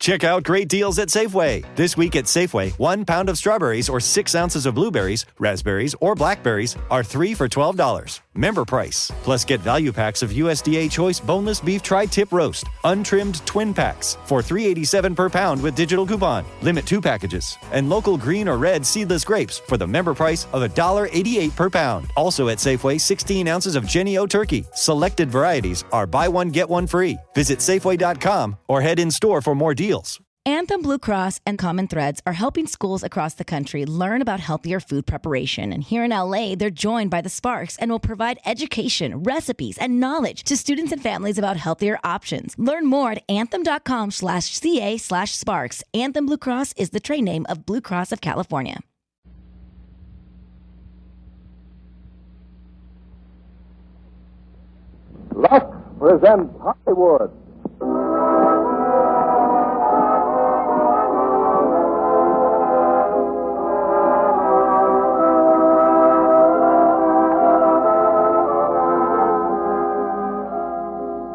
Check out great deals at Safeway. This week at Safeway, 1 pound of strawberries or 6 ounces of blueberries, raspberries, or blackberries are 3 for $12. Member price. Plus get value packs of USDA Choice Boneless Beef Tri-Tip Roast, untrimmed twin packs for $3.87 per pound with digital coupon. Limit 2 packages. And local green or red seedless grapes for the member price of $1.88 per pound. Also at Safeway, 16 ounces of Jenny O turkey. Selected varieties are buy one, get one free. Visit Safeway.com or head in store for more deals. Anthem Blue Cross and Common Threads are helping schools across the country learn about healthier food preparation. And here in LA, they're joined by the Sparks and will provide education, recipes, and knowledge to students and families about healthier options. Learn more at anthem.com/ca/sparks. Anthem Blue Cross is the trade name of Blue Cross of California. Lux presents Hollywood.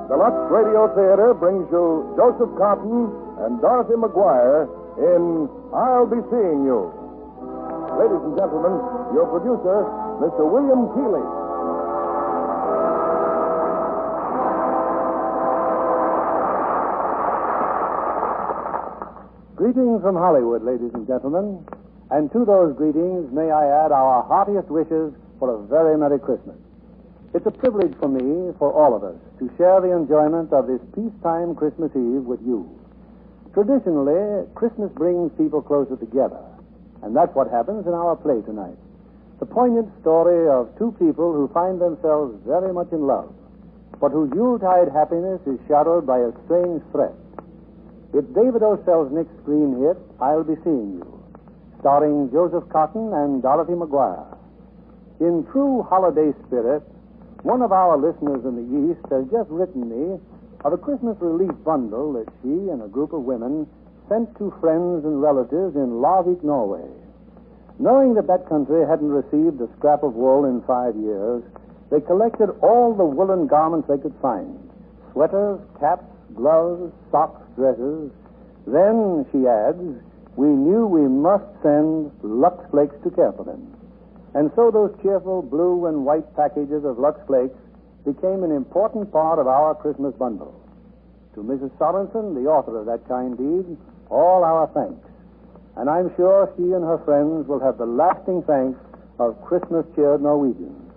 The Lux Radio Theater brings you Joseph Cotton and Dorothy McGuire in I'll Be Seeing You. Ladies and gentlemen, your producer, Mr. William Keeley. Greetings from Hollywood, ladies and gentlemen. And to those greetings, may I add our heartiest wishes for a very Merry Christmas. It's a privilege for me, for all of us, to share the enjoyment of this peacetime Christmas Eve with you. Traditionally, Christmas brings people closer together, and that's what happens in our play tonight. The poignant story of two people who find themselves very much in love, but whose Yuletide happiness is shadowed by a strange threat. It's David O. Selznick's screen hit, I'll Be Seeing You, starring Joseph Cotton and Dorothy McGuire. In true holiday spirit, one of our listeners in the East has just written me of a Christmas relief bundle that she and a group of women sent to friends and relatives in Larvik, Norway. Knowing that that country hadn't received a scrap of wool in 5 years, they collected all the woolen garments they could find. Sweaters, caps, gloves, socks, dresses. Then, she adds, we knew we must send Lux Flakes to care for them. And so those cheerful blue and white packages of Lux Flakes became an important part of our Christmas bundle. To Mrs. Sorensen, the author of that kind deed, all our thanks. And I'm sure she and her friends will have the lasting thanks of Christmas-cheered Norwegians.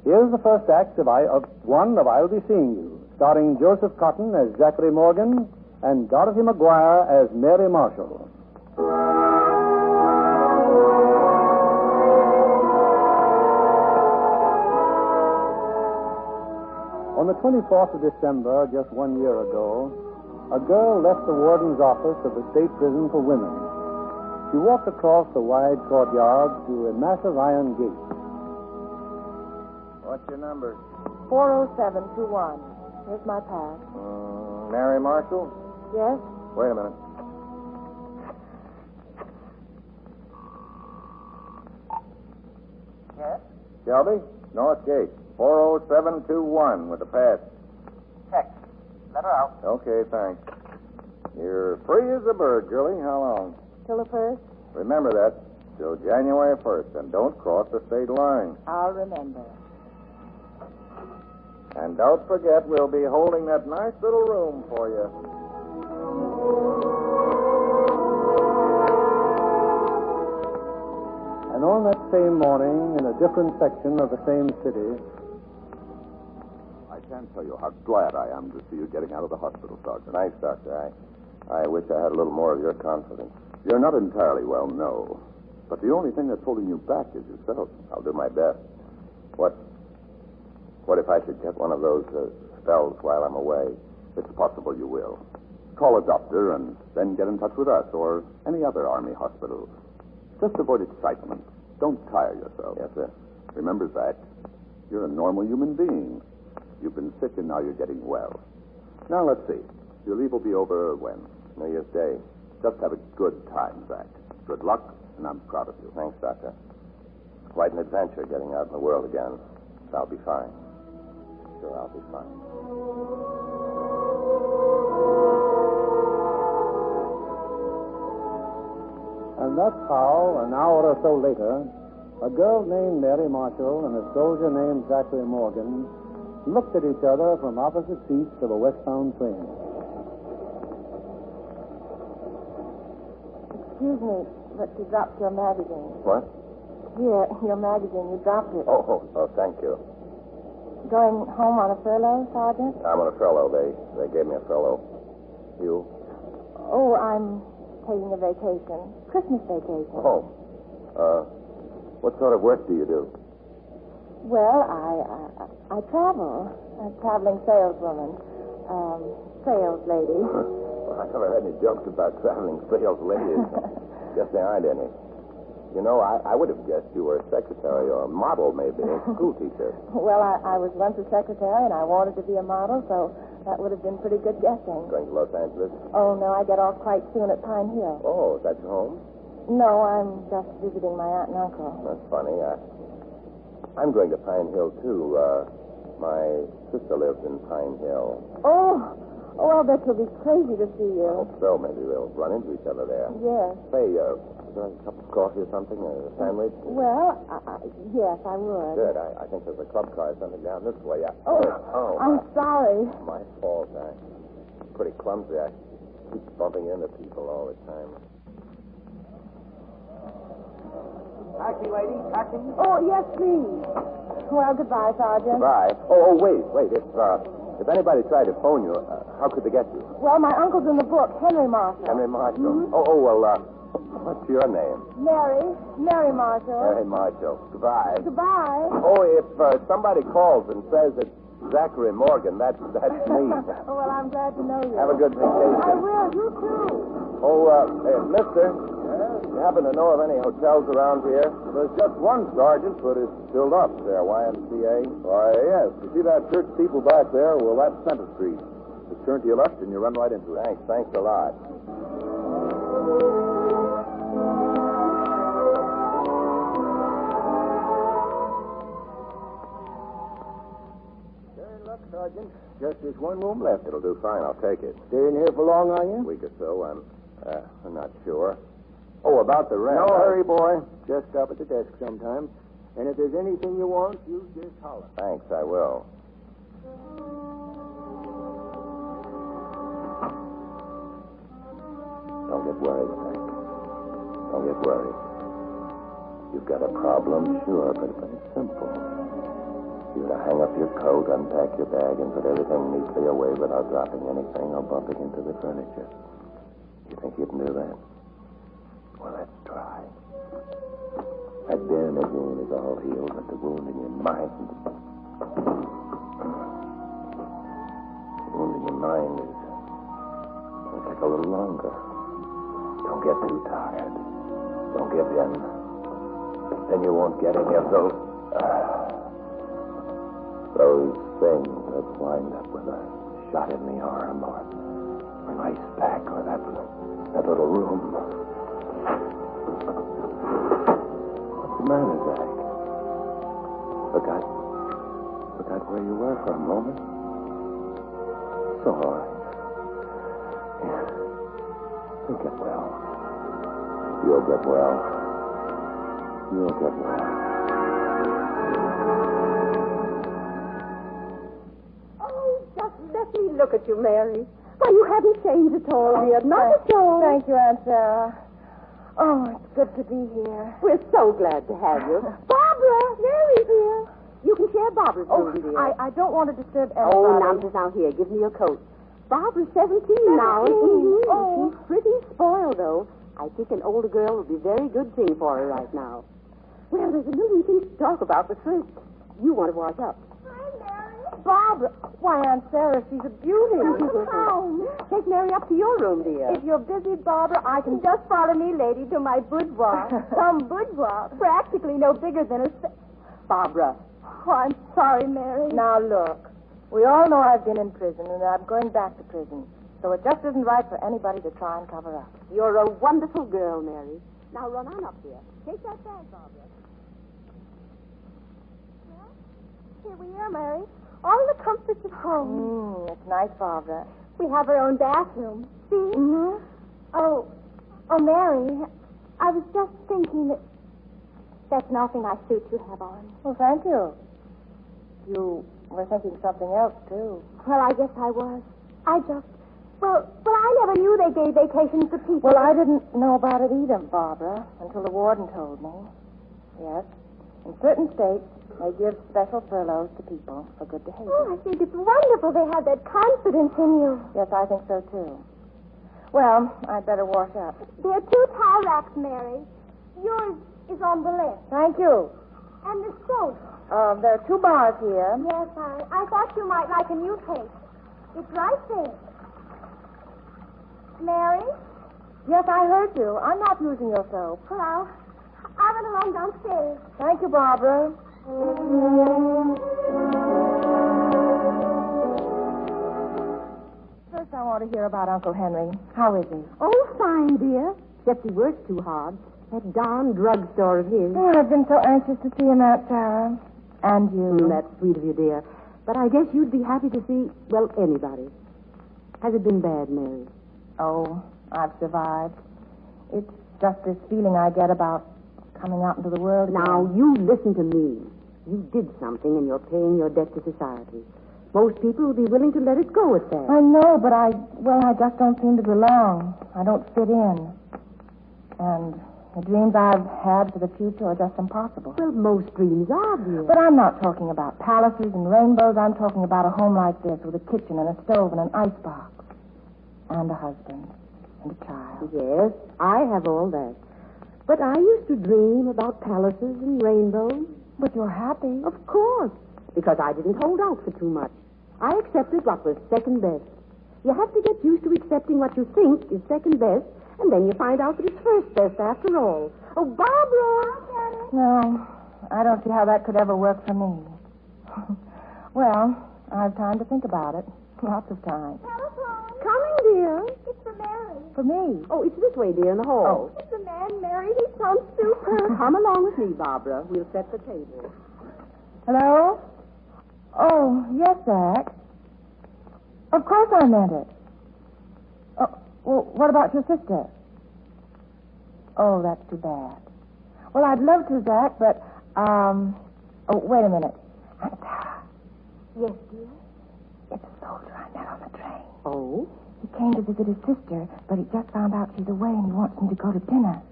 Here's the first act of I'll Be Seeing You, starring Joseph Cotton as Zachary Morgan and Dorothy McGuire as Mary Marshall. On the 24th of December, just 1 year ago, a girl left the warden's office of the state prison for women. She walked across the wide courtyard to a massive iron gate. What's your number? 40721. Here's my pass. Mary Marshall? Yes? Wait a minute. Yes? Shelby? North Gate. 40721 with the pass. Check. Let her out. Okay, thanks. You're free as a bird, Julie. How long? Till the first? Remember that. Till January 1st. And don't cross the state line. I'll remember. And don't forget, we'll be holding that nice little room for you. And on that same morning, in a different section of the same city... I can't tell you how glad I am to see you getting out of the hospital, Sergeant. Thanks, Doctor. I wish I had a little more of your confidence. You're not entirely well, no. But the only thing that's holding you back is yourself. I'll do my best. What if I should get one of those spells while I'm away? It's possible you will. Call a doctor and then get in touch with us or any other Army hospital. Just avoid excitement. Don't tire yourself. Yes, sir. Remember, Zach, you're a normal human being. You've been sick and now you're getting well. Now, let's see. Your leave will be over when? New Year's Day. Just have a good time, Zach. Good luck, and I'm proud of you. Thanks, Doctor. It's quite an adventure getting out in the world again. I'll be fine. Sure, I'll be fine. And that's how, an hour or so later, a girl named Mary Marshall and a soldier named Zachary Morgan looked at each other from opposite seats of a westbound train. Excuse me, but you dropped your magazine. What? Here, your magazine, you dropped it. Oh, thank you. Going home on a furlough, Sergeant? I'm on a furlough. They gave me a furlough. You? Oh, I'm taking a vacation. Christmas vacation. Oh. What sort of work do you do? Well, I travel. A traveling saleswoman. Sales lady. Well, I never heard any jokes about traveling sales ladies. Guess there aren't any. You know, I would have guessed you were a secretary or a model, maybe, a school teacher. Well, I was once a secretary, and I wanted to be a model, so that would have been pretty good guessing. Going to Los Angeles? Oh, no, I get off quite soon at Pine Hill. Oh, is that your home? No, I'm just visiting my aunt and uncle. That's funny. I'm going to Pine Hill, too. My sister lives in Pine Hill. Oh, I'll bet you'll be crazy to see I you. hope so. Maybe we'll run into each other there. Yes. Say, is there a cup of coffee or something? A sandwich? Well, yes, I would. Good. I think there's a club car or something down this way. Oh, I'm sorry. My fault. I'm pretty clumsy. I keep bumping into people all the time. Taxi, lady, taxi. Oh, yes, please. Well, goodbye, Sergeant. Goodbye. Oh, wait. If anybody tried to phone you, how could they get you? Well, my uncle's in the book, Henry Marshall. Henry Marshall. Mm-hmm. What's your name? Mary Marshall. Henry Marshall. Goodbye. Goodbye. Oh, if somebody calls and says it's Zachary Morgan, that's me. Oh, well, I'm glad to know you. Have a good vacation. I will. You too. Oh, hey, mister. You happen to know of any hotels around here? There's just one, Sergeant, but it's filled up there, YMCA. Why, yes. You see that church steeple back there? Well, that's Center Street. Just turn to your left and you run right into it. Thanks a lot. Look, Sergeant, just this one room left. It'll do fine. I'll take it. Staying here for long, are you? A week or so. I'm not sure. Oh, about the rent. No hurry, boy. Just stop at the desk sometime. And if there's anything you want, you just holler. Thanks, I will. Don't get worried, Frank. Don't get worried. You've got a problem, sure, but it's simple. You're to hang up your coat, unpack your bag, and put everything neatly away without dropping anything or bumping into the furniture. You think you can do that? Well, let's try. That damage wound is all healed, but the wound in your mind... The wound in your mind is... It'll take a little longer. Don't get too tired. Don't give in. Then you won't get any of those things that wind up with a shot in the arm or an ice pack or that little room. What's the matter, Zach? Forgot where you were for a moment? So all right. Yeah. You'll get well. You'll get well. You'll get well. Oh, just let me look at you, Mary. Why, you haven't changed at all, dear. Not at all. Thank you, Aunt Sarah. Oh, it's good to be here. We're so glad to have you. Barbara, Mary's here. You can share Barbara's room, dear. I don't want to disturb anybody. Oh, nonsense. Now, here, give me your coat. Barbara's 17 now. Oh. She's pretty spoiled, though. I think an older girl would be a very good thing for her right now. Well, there's a million things to talk about, but first, you want to wash up. Barbara. Why, Aunt Sarah, she's a beauty. Take Mary up to your room, dear. If you're busy, Barbara, I can just follow me, lady, to my boudoir. Some boudoir. Practically no bigger than a... Barbara. Oh, I'm sorry, Mary. Now, look. We all know I've been in prison, and I'm going back to prison. So it just isn't right for anybody to try and cover up. You're a wonderful girl, Mary. Now run on up here. Take that bag, Barbara. Well, here we are, Mary. All the comforts of home. It's nice, Barbara. We have our own bathroom. See? Mm-hmm. Oh, Mary, I was just thinking that that's an awfully nice suit you have on. Well, thank you. You were thinking something else, too. Well, I guess I was. Well, I never knew they gave vacations to people. Well, I didn't know about it either, Barbara, until the warden told me. Yes, in certain states, they give special furloughs to people for good behavior. Oh, I think it's wonderful they have that confidence in you. Yes, I think so, too. Well, I'd better wash up. There are 2 tie racks, Mary. Yours is on the left. Thank you. And the soap. There are 2 bars here. Yes, I thought you might like a new case. It's right there. Mary? Yes, I heard you. I'm not using your soap. Well, I went along downstairs. Thank you, Barbara. First, I want to hear about Uncle Henry. How is he? Oh, fine, dear. Except he works too hard. That darn drugstore of his. Oh, I've been so anxious to see him out, Sarah. And you. That's sweet of you, dear. But I guess you'd be happy to see, well, anybody. Has it been bad, Mary? Oh, I've survived. It's just this feeling I get about coming out into the world. Now, you listen to me. You did something, and you're paying your debt to society. Most people would be willing to let it go at that. I know, but I just don't seem to belong. I don't fit in. And the dreams I've had for the future are just impossible. Well, most dreams are, dear. But I'm not talking about palaces and rainbows. I'm talking about a home like this with a kitchen and a stove and an icebox. And a husband. And a child. Yes, I have all that. But I used to dream about palaces and rainbows. But you're happy. Of course. Because I didn't hold out for too much. I accepted what was second best. You have to get used to accepting what you think is second best, and then you find out that it's first best after all. Oh, Barbara! No, I don't see how that could ever work for me. Well, I've time to think about it. Lots of time. Telephone. Coming, dear. It's for Mary. For me? Oh, it's this way, dear, in the hall. It's the man, Mary. He sounds super. Come along with me, Barbara. We'll set the table. Hello? Oh, yes, Zach. Of course I meant it. Oh, well, what about your sister? Oh, that's too bad. Well, I'd love to, Zach, but, oh, wait a minute. Yes, dear? It's a soldier I met on the train. Oh? He came to visit his sister, but he just found out she's away and he wants me to go to dinner.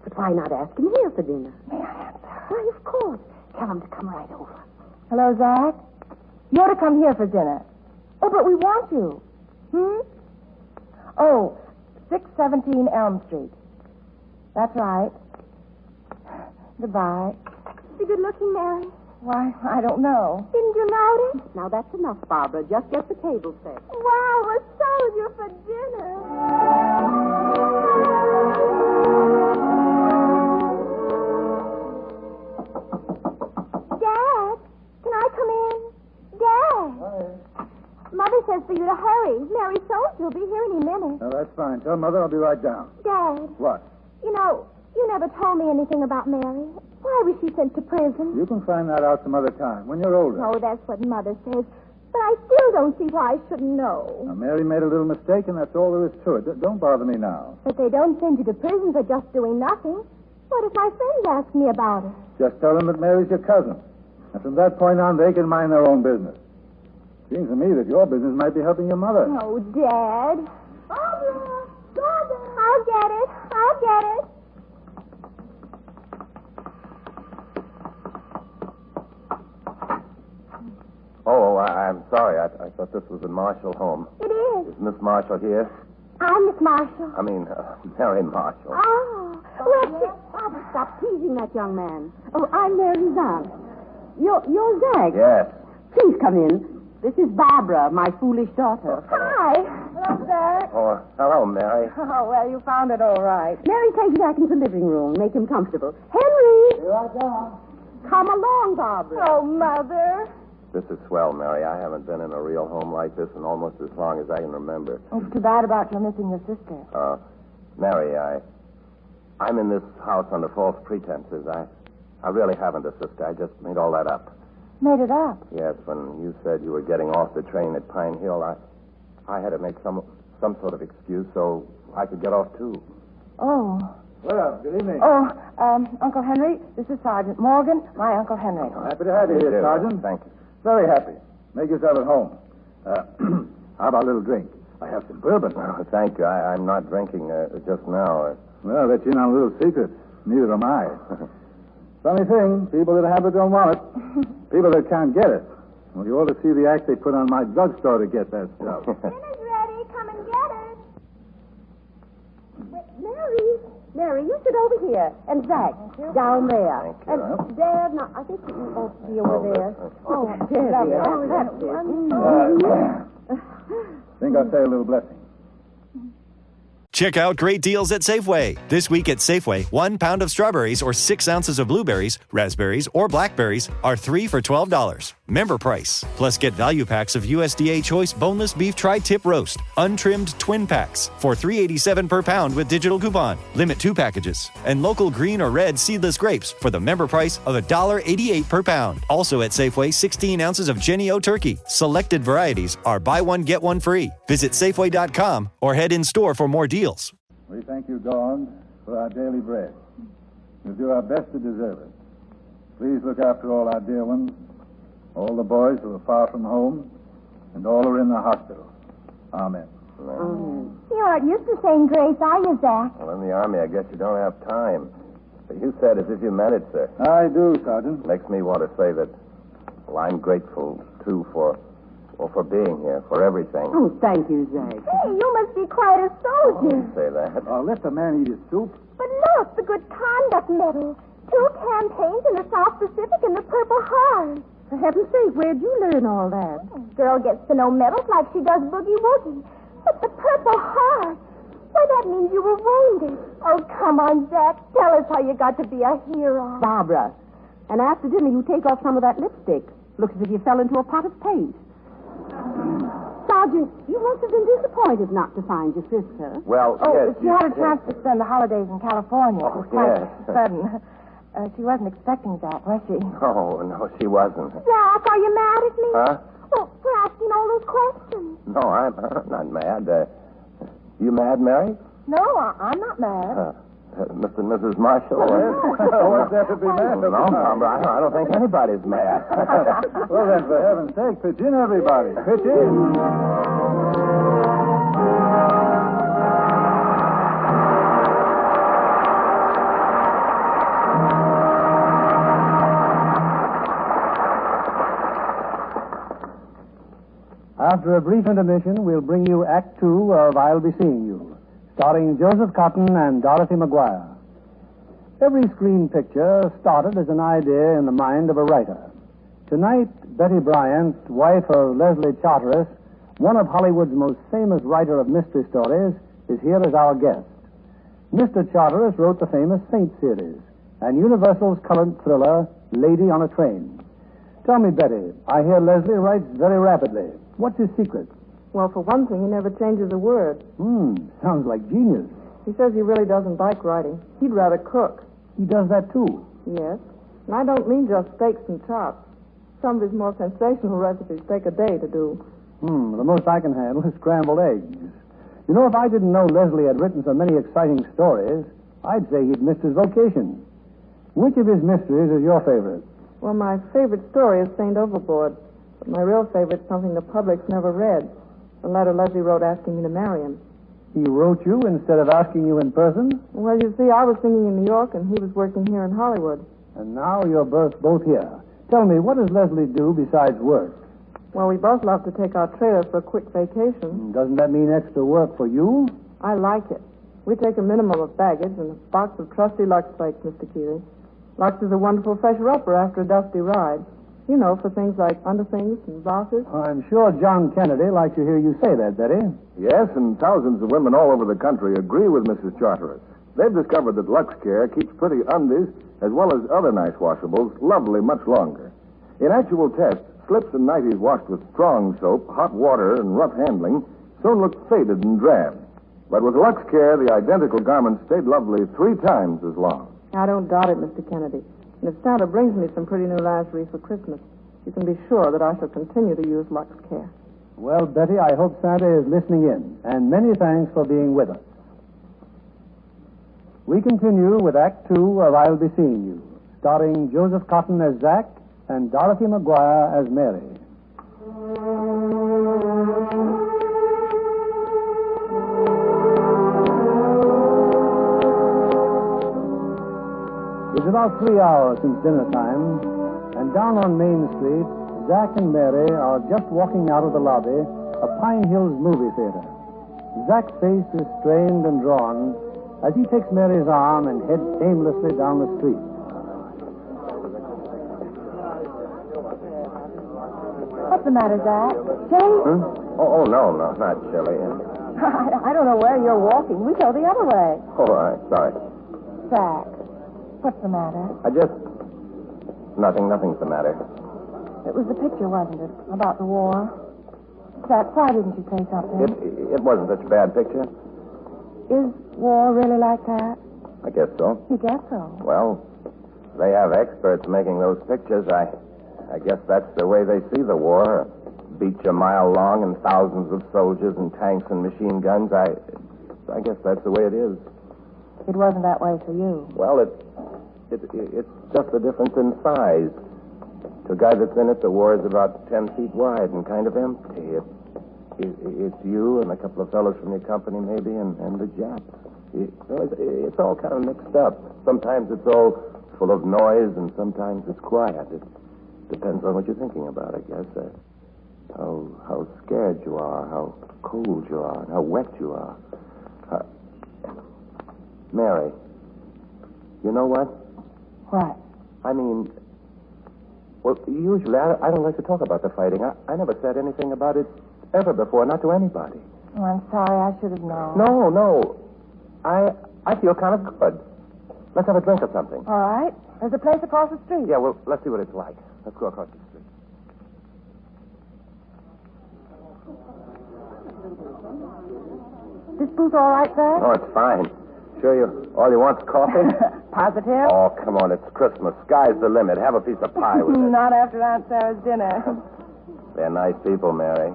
But why not ask him here for dinner? May I answer? Why, of course. Tell him to come right over. Hello, Zach? You're to come here for dinner. Oh, but we want you. Oh, 617 Elm Street. That's right. Goodbye. Is he good looking, Mary? Why, I don't know. Didn't you notice? Now, that's enough, Barbara. Just get the table set. Wow, a soldier for dinner. Dad, can I come in? Dad. Hi. Mother says for you to hurry. Mary Soldier will be here any minute. Now, that's fine. Tell Mother I'll be right down. Dad, What? you know, you never told me anything about Mary. Why was she sent to prison? You can find that out some other time, when you're older. Oh, that's what Mother says. But I still don't see why I shouldn't know. Now, Mary made a little mistake, and that's all there is to it. Don't bother me now. But they don't send you to prison for just doing nothing. What if my friends ask me about it? Just tell them that Mary's your cousin. And from that point on, they can mind their own business. Seems to me that your business might be helping your mother. Oh, Dad. Barbara! Barbara! I'll get it. I'll get it. Oh, I'm sorry. I thought this was the Marshall home. It is. Is Miss Marshall here? I'm Miss Marshall. I mean, Mary Marshall. Oh, well, Barbara, stop teasing that young man. Oh, I'm Mary's aunt. You're Zach. Yes. Please come in. This is Barbara, my foolish daughter. hi. Hello, Zach. Oh, hello, Mary. Oh, well, you found it all right. Mary, take Zach into the living room. Make him comfortable. Henry! Here I come. Come along, Barbara. Oh, Mother. This is swell, Mary. I haven't been in a real home like this in almost as long as I can remember. It's too bad about your missing your sister. Mary, I'm in this house under false pretenses. I really haven't a sister. I just made all that up. Made it up. Yes, when you said you were getting off the train at Pine Hill, I had to make some sort of excuse so I could get off, too. Oh, Well, good evening. Oh, Uncle Henry, this is Sergeant Morgan, my Uncle Henry. Happy to have you here, Sergeant. Thank you. Very happy. Make yourself at home. How about a little drink? I have some bourbon. Oh, thank you. I'm not drinking just now. Well, I'll let you in on a little secret. Neither am I. Funny thing, people that have it don't want it. People that can't get it. Well, you ought to see the act they put on my drugstore to get that stuff. Dinner's ready. Come and get it. Mary, you sit over here. And Zach, down there. Thank you. And Dad, now, I think you can be over there. Oh, there, dear. That's it. Think I'll say a little blessing. Check out great deals at Safeway. This week at Safeway, 1 pound of strawberries or 6 ounces of blueberries, raspberries, or blackberries are 3 for $12. Member price. Plus get value packs of USDA Choice Boneless Beef Tri-Tip Roast, untrimmed twin packs for $3.87 per pound with digital coupon. Limit 2 packages. And local green or red seedless grapes for the member price of $1.88 per pound. Also at Safeway, 16 ounces of Jenny O Turkey. Selected varieties are buy one, get one free. Visit Safeway.com or head in store for more deals. We thank you, God, for our daily bread. We'll do our best to deserve it. Please look after all our dear ones, all the boys who are far from home, and all who are in the hospital. Amen. You aren't used to saying grace, are you, Zach? Well, in the Army, I guess you don't have time. But you said as if you meant it, sir. I do, Sergeant. Makes me want to say that, well, I'm grateful, too, for being here, for everything. Oh, thank you, Zach. Hey, you must be quite a soldier. Say that. Oh, let the man eat his soup. But look, the Good Conduct Medal. 2 campaigns in the South Pacific and the Purple Heart. For heaven's sake, where'd you learn all that? Girl gets to know medals like she does boogie woogie. But the Purple Heart, why, that means you were wounded. Oh, come on, Zach. Tell us how you got to be a hero. Barbara. And after dinner, you take off some of that lipstick. Looks as if you fell into a pot of paste. Sergeant, you must have been disappointed not to find your sister. Well, Oh, yes. she had a chance to spend the holidays in California. It was quite yes. sudden. She wasn't expecting that, was she? No, she wasn't. Zach, are you mad at me? Huh? Well, for asking all those questions. No, I'm not mad. You mad, Mary? No, I'm not mad. Mr. and Mrs. Marshall? What's there to be mad No, about? Barbara, I don't think anybody's mad. Well, then, for heaven's sake, pitch in, everybody. Pitch in. After a brief intermission, we'll bring you Act 2 of I'll Be Seeing You, starring Joseph Cotton and Dorothy McGuire. Every screen picture started as an idea in the mind of a writer. Tonight, Betty Bryant, wife of Leslie Charteris, one of Hollywood's most famous writer of mystery stories, is here as our guest. Mr. Charteris wrote the famous Saint series and Universal's current thriller, Lady on a Train. Tell me, Betty, I hear Leslie writes very rapidly. What's his secret? Well, for one thing, he never changes a word. Sounds like genius. He says he really doesn't like writing. He'd rather cook. He does that, too. Yes. And I don't mean just steaks and chops. Some of his more sensational recipes take a day to do. The most I can handle is scrambled eggs. You know, if I didn't know Leslie had written so many exciting stories, I'd say he'd missed his vocation. Which of his mysteries is your favorite? Well, my favorite story is Saint Overboard. But my real favorite's something the public's never read. The letter Leslie wrote asking me to marry him. He wrote you instead of asking you in person? Well, you see, I was singing in New York and he was working here in Hollywood. And now you're both here. Tell me, what does Leslie do besides work? Well, we both love to take our trailer for a quick vacation. Doesn't that mean extra work for you? I like it. We take a minimum of baggage and a box of trusty Lux Flakes, Mr. Keeley. Lux is a wonderful fresher-upper after a dusty ride. You know, for things like underthings and blouses. I'm sure John Kennedy likes to hear you say that, Betty. Yes, and thousands of women all over the country agree with Mrs. Charteris. They've discovered that Lux Care keeps pretty undies, as well as other nice washables, lovely much longer. In actual tests, slips and nighties washed with strong soap, hot water, and rough handling soon looked faded and drab. But with Lux Care, the identical garments stayed lovely 3 times as long. I don't doubt it, Mr. Kennedy. And if Santa brings me some pretty new lingerie for Christmas, you can be sure that I shall continue to use Lux Care. Well, Betty, I hope Santa is listening in, and many thanks for being with us. We continue with Act Two of I'll Be Seeing You, starring Joseph Cotton as Zack and Dorothy McGuire as Mary. It's about 3 hours since dinner time, and down on Main Street, Zack and Mary are just walking out of the lobby of Pine Hills Movie Theater. Zack's face is strained and drawn as he takes Mary's arm and heads aimlessly down the street. What's the matter, Zack? Chilly? Oh, no, not chilly. I don't know where you're walking. We go the other way. Oh, all right, sorry. Zack, what's the matter? Nothing's the matter. It was the picture, wasn't it? About the war. Zack, why didn't you say something? It wasn't such a bad picture. Is war really like that? I guess so. You guess so. Well, they have experts making those pictures. I guess that's the way they see the war. A beach a mile long and thousands of soldiers and tanks and machine guns. I guess that's the way it is. It wasn't that way for you. Well, it's just the difference in size. To a guy that's in it, the war is about 10 feet wide and kind of empty. It's you and a couple of fellows from your company, maybe, and the Japs. It's all kind of mixed up. Sometimes it's all full of noise, and sometimes it's quiet. It depends on what you're thinking about, I guess. How scared you are, how cold you are, and how wet you are. Mary, you know what? What? I mean, well, usually I don't like to talk about the fighting. I never said anything about it ever before, not to anybody. Oh, I'm sorry. I should have known. No. I feel kind of good. Let's have a drink or something. All right. There's a place across the street. Yeah, well, let's see what it's like. Let's go across the street. This booth all right, Zack? Oh, it's fine. Sure all you want's coffee? Positive? Oh, come on, it's Christmas. Sky's the limit. Have a piece of pie with it. Not after Aunt Sarah's dinner. They're nice people, Mary.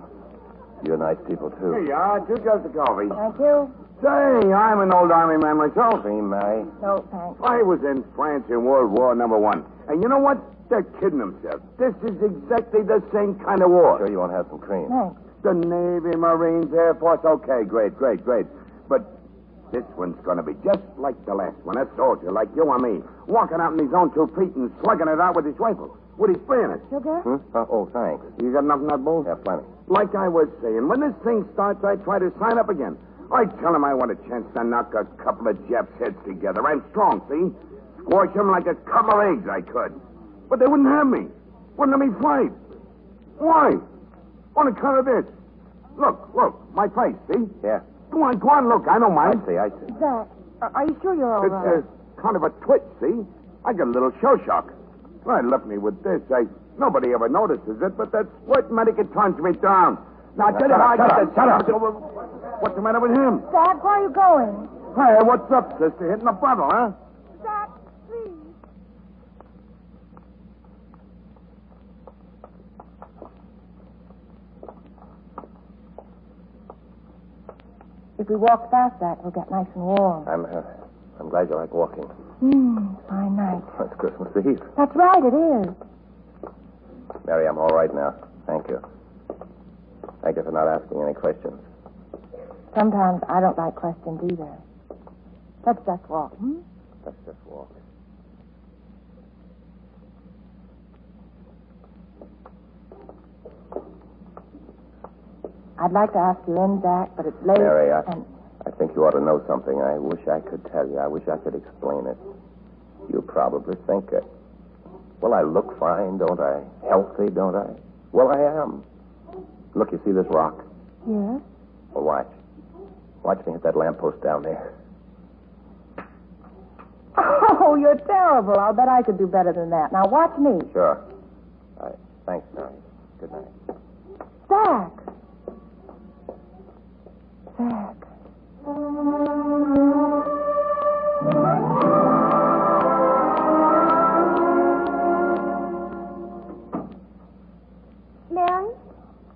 You're nice people, too. Here you are. 2 cups of coffee. Thank you. Say, I'm an old army man myself. Cream, Mary? No, thanks. I was in France in World War #1. And you know what? They're kidding themselves. This is exactly the same kind of war. Sure you won't have some cream? Thanks. The Navy, Marines, Air Force. Okay, great. But this one's going to be just like the last one. A soldier like you or me, walking out in his own 2 feet and slugging it out with his rifle, with his bayonet. Sugar? Oh, thanks. You got enough nut bowl? Yeah, plenty. Like I was saying, when this thing starts, I try to sign up again. I tell him I want a chance to knock a couple of Japs' heads together. I'm strong, see? Squash them like a couple of eggs, I could. But they wouldn't have me. Wouldn't let me fight. Why? On account of this. Look, my face, see? Yeah. Go on, look. I don't mind. I see. Zack, are you sure you're all It's right? kind of a twitch, see? I got a little show shock. Well, left me with this. Nobody ever notices it, but that sweat medic turns me down. Now, I tell you how I get this. Shut up. What's the matter with him? Zack, where are you going? Hey, what's up, sister? Hitting a bottle, huh? Zack, please. If we walk fast, Zack, we'll get nice and warm. I'm glad you like walking. Fine night. It's Christmas Eve. That's right, it is. Mary, I'm all right now. Thank you. Thank you for not asking any questions. Sometimes I don't like questions either. Let's just walk, Let's just walk. I'd like to ask you in, Zack, but it's late. Mary, and I think you ought to know something. I wish I could tell you. I wish I could explain it. You probably think it. Well, I look fine, don't I? Healthy, don't I? Well, I am. Look, you see this rock? Yes? Well, watch. Watch me hit that lamppost down there. Oh, you're terrible. I'll bet I could do better than that. Now, watch me. Sure. All right. Thanks, Mary. Good night. Zack. Zack. Mary?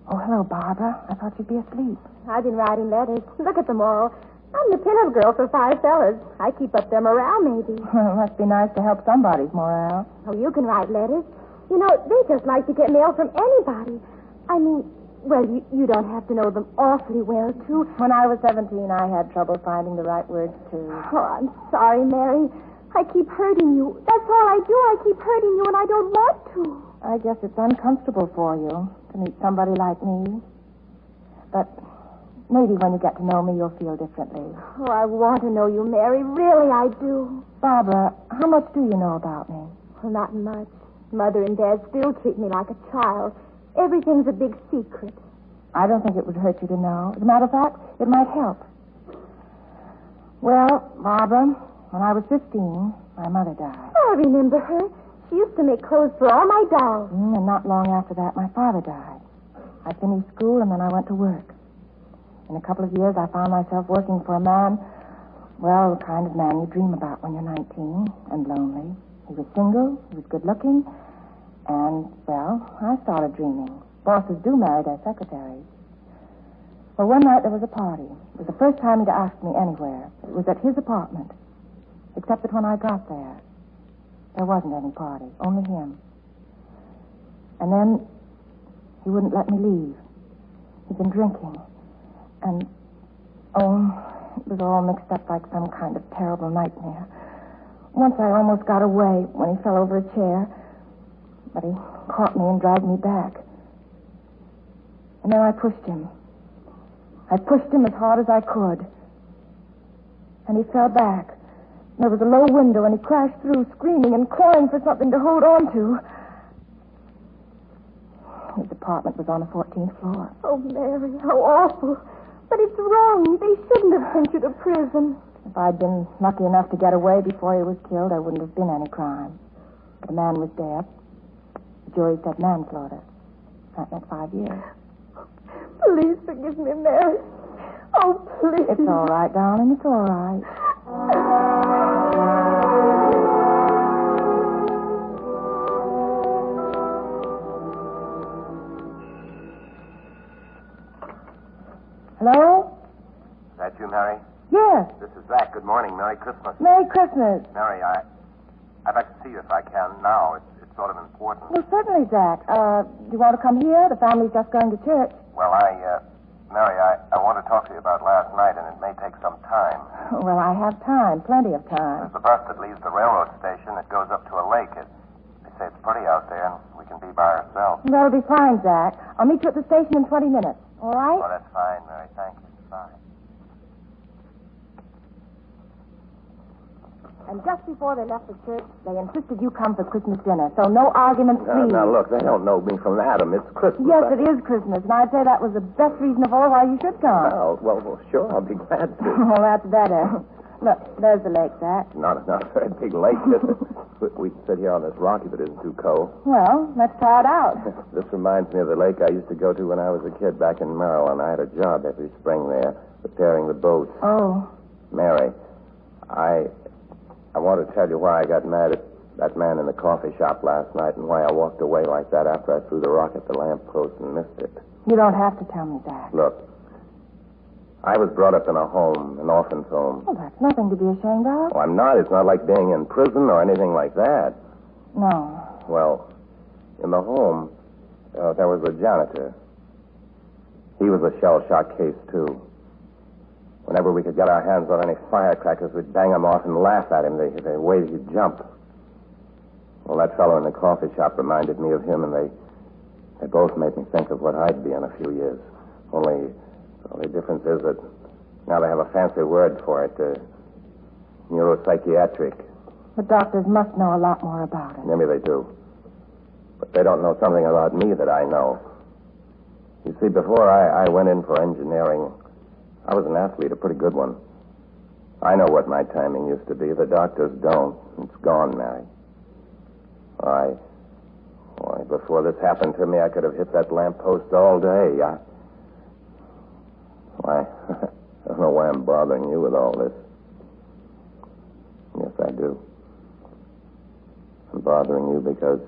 Oh, hello, Barbara. I thought you'd be asleep. I've been writing letters. Look at them all. I'm I'm the pinup girl for 5 fellas. I keep up their morale, maybe. Must be nice to help somebody's morale. Oh, you can write letters. You know, they just like to get mail from anybody. I mean, well, you don't have to know them awfully well, too. When I was 17, I had trouble finding the right words, too. Oh, I'm sorry, Mary. I keep hurting you. That's all I do. I keep hurting you, and I don't want to. I guess it's uncomfortable for you to meet somebody like me. But maybe when you get to know me, you'll feel differently. Oh, I want to know you, Mary. Really, I do. Barbara, how much do you know about me? Well, not much. Mother and Dad still treat me like a child. Everything's a big secret. I don't think it would hurt you to know. As a matter of fact, it might help. Well, Barbara, when I was 15, my mother died. Oh, I remember her. She used to make clothes for all my dolls. And not long after that, my father died. I finished school, and then I went to work. In a couple of years, I found myself working for a man, well, the kind of man you dream about when you're 19 and lonely. He was single, he was good-looking, and, well, I started dreaming. Bosses do marry their secretaries. Well, one night there was a party. It was the first time he'd asked me anywhere. It was at his apartment. Except that when I got there wasn't any party, only him. And then he wouldn't let me leave. He'd been drinking. And, it was all mixed up like some kind of terrible nightmare. Once I almost got away when he fell over a chair, but he caught me and dragged me back. And then I pushed him. I pushed him as hard as I could. And he fell back. There was a low window, and he crashed through, screaming and clawing for something to hold on to. His apartment was on the 14th floor. Oh, Mary, how awful. But it's wrong. They shouldn't have sent you to prison. If I'd been lucky enough to get away before he was killed, there wouldn't have been any crime. But the man was dead. The jury said manslaughter. That meant 5 years. Please forgive me, Mary. Oh, please. It's all right, darling. It's all right. Hello? Is that you, Mary? Yes. This is Zach. Good morning. Merry Christmas. Merry Christmas. Mary, I'd like to see you if I can now. It's sort of important. Well, certainly, Zach. Do you want to come here? The family's just going to church. Well, Mary, I want to talk to you about last night, and it may take some time. Well, I have time. Plenty of time. There's a bus that leaves the railroad station that goes up to a lake. They say it's pretty out there, and we can be by ourselves. That'll be fine, Zach. I'll meet you at the station in 20 minutes. All right? Oh, that's fine, Mary. Thank you. Bye. And just before they left the church, they insisted you come for Christmas dinner. So no arguments, please. Now, look, they don't know me from Adam. It's Christmas. Yes, it is Christmas, and I'd say that was the best reason of all why you should come. Oh, well, sure, I'll be glad to. Well, that's better. Look, there's the lake, Zach. Not a very big lake, is it? We can sit here on this rock if it isn't too cold. Well, let's try it out. This reminds me of the lake I used to go to when I was a kid back in Maryland. I had a job every spring there, repairing the boats. Oh. Mary, I want to tell you why I got mad at that man in the coffee shop last night and why I walked away like that after I threw the rock at the lamppost and missed it. You don't have to tell me that. Look, I was brought up in a home, an orphan's home. Well, that's nothing to be ashamed of. Oh, I'm not. It's not like being in prison or anything like that. No. Well, in the home, there was a janitor. He was a shell-shock case, too. Whenever we could get our hands on any firecrackers, we'd bang them off and laugh at him. The way he'd jump. Well, that fellow in the coffee shop reminded me of him, and they both made me think of what I'd be in a few years. Only the difference is that now they have a fancy word for it, neuropsychiatric. The doctors must know a lot more about it. Maybe they do. But they don't know something about me that I know. You see, before I went in for engineering, I was an athlete, a pretty good one. I know what my timing used to be. The doctors don't. It's gone, Mary. Why, before this happened to me, I could have hit that lamppost all day. I don't know why I'm bothering you with all this. Yes, I do. I'm bothering you because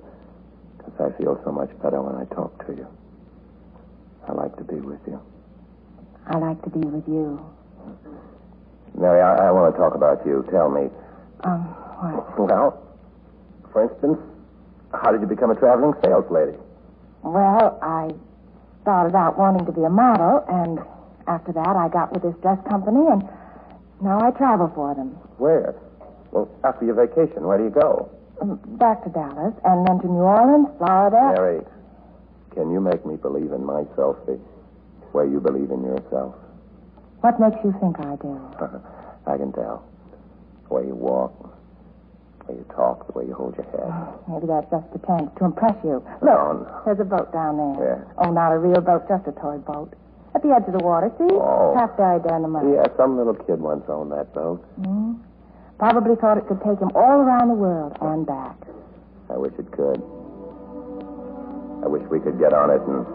I feel so much better when I talk to you. I like to be with you. I like to be with you. Mary, I want to talk about you. Tell me. What? Well, for instance, how did you become a traveling sales lady? Well, I started out wanting to be a model, and after that I got with this dress company, and now I travel for them. Where? Well, after your vacation, where do you go? Back to Dallas, and then to New Orleans, Florida. Mary, can you make me believe in myself the way you believe in yourself? What makes you think I do? I can tell. The way you walk, the way you talk, the way you hold your head. Maybe that's just pretense to impress you. Look, No. there's a boat down there. Where? Oh, not a real boat, just a toy boat. At the edge of the water, see? Oh. Half buried there in the mud. Yeah, some little kid once owned that boat. Probably thought it could take him all around the world and back. I wish it could. I wish we could get on it and...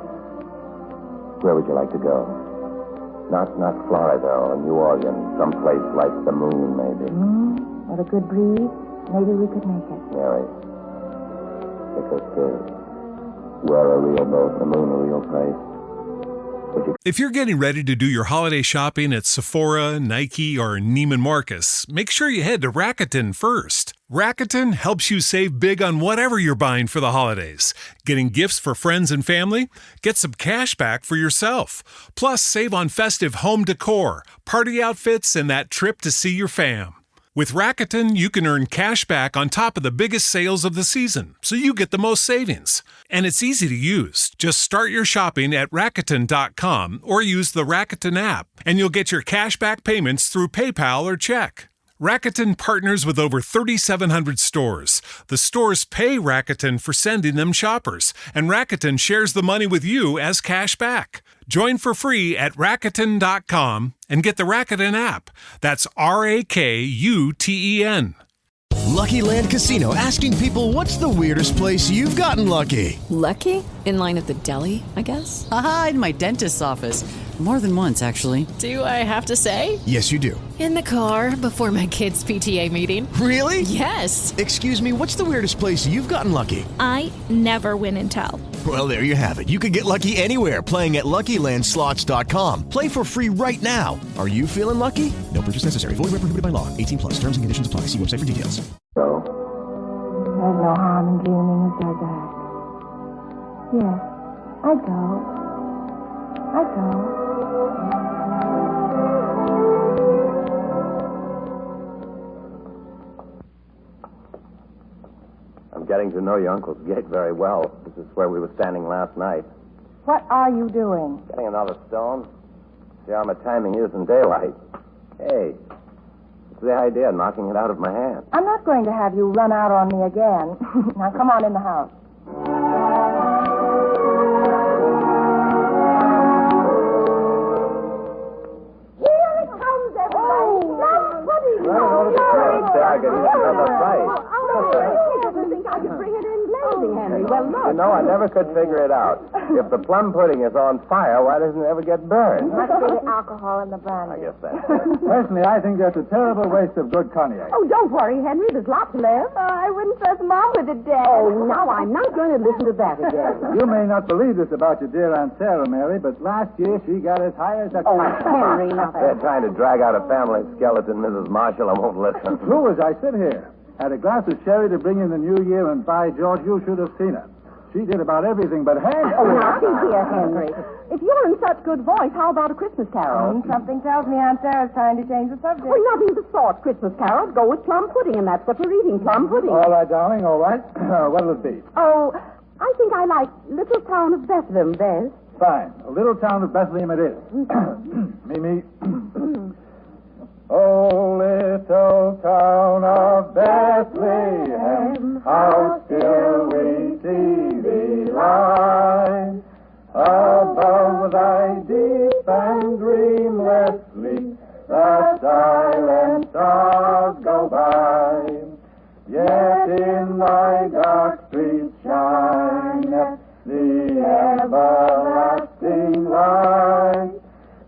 Where would you like to go? Not Florida or New Orleans. Someplace like the moon, maybe. With a good breeze, maybe we could make it. Mary, because we're a real boat, the moon a real place. If you're getting ready to do your holiday shopping at Sephora, Nike, or Neiman Marcus, make sure you head to Rakuten first. Rakuten helps you save big on whatever you're buying for the holidays. Getting gifts for friends and family? Get some cash back for yourself. Plus, save on festive home decor, party outfits, and that trip to see your fam. With Rakuten, you can earn cash back on top of the biggest sales of the season, so you get the most savings. And it's easy to use. Just start your shopping at Rakuten.com or use the Rakuten app, and you'll get your cash back payments through PayPal or check. Rakuten partners with over 3,700 stores. The stores pay Rakuten for sending them shoppers, and Rakuten shares the money with you as cash back. Join for free at Rakuten.com and get the Rakuten app. That's RAKUTEN. Lucky Land Casino, asking people, what's the weirdest place you've gotten lucky? Lucky? In line at the deli, I guess? Aha, in my dentist's office. More than once, actually. Do I have to say? Yes, you do. In the car before my kids' PTA meeting. Really? Yes. Excuse me, what's the weirdest place you've gotten lucky? I never win and tell. Well, there you have it. You can get lucky anywhere, playing at LuckyLandSlots.com. Play for free right now. Are you feeling lucky? No purchase necessary. Void where prohibited by law. 18 plus. Terms and conditions apply. See website for details. So? There's no harm in dreaming, is there, Dad? Yes, I go. I'm getting to know your Uncle's gate very well. This is where we were standing last night. What are you doing? Getting another stone. See how my timing is in daylight. Hey, what's the idea of knocking it out of my hand? I'm not going to have you run out on me again. Now, come on in the house. Here it comes, everybody. Plum pudding. I think I could bring it in blazing, Henry. Well, look. You know, I never could figure it out. If the plum pudding is on fire, why doesn't it ever get burned? Must be the alcohol in the brandy. I guess that's it. Personally, I think that's a terrible waste of good cognac. Oh, don't worry, Henry. There's lots left. I wouldn't trust Mom with it, Dad. Oh, now I'm not going to listen to that again. You may not believe this about your dear Aunt Sarah, Mary, but last year she got as high as a Oh, kite. Henry, nothing. They're trying to drag out a family skeleton, Mrs. Marshall. I won't listen. True as I sit here. Had a glass of sherry to bring in the new year, and by George, you should have seen her. She did about everything but hang. Oh, now, see here, Henry. If you're in such good voice, how about a Christmas carol? Something tells me Aunt Sarah's trying to change the subject. Well, nothing of the sort. Christmas carols go with plum pudding, and that's what we're eating, plum pudding. All right, darling, all right. What'll it be? Oh, I think I like Little Town of Bethlehem best. Fine. A little town of Bethlehem it is. Mimi. Oh, little town of Bethlehem, how still we see thee lie. Above thy deep and dreamless sleep, the silent stars go by. Yet in thy dark streets shineth the everlasting light.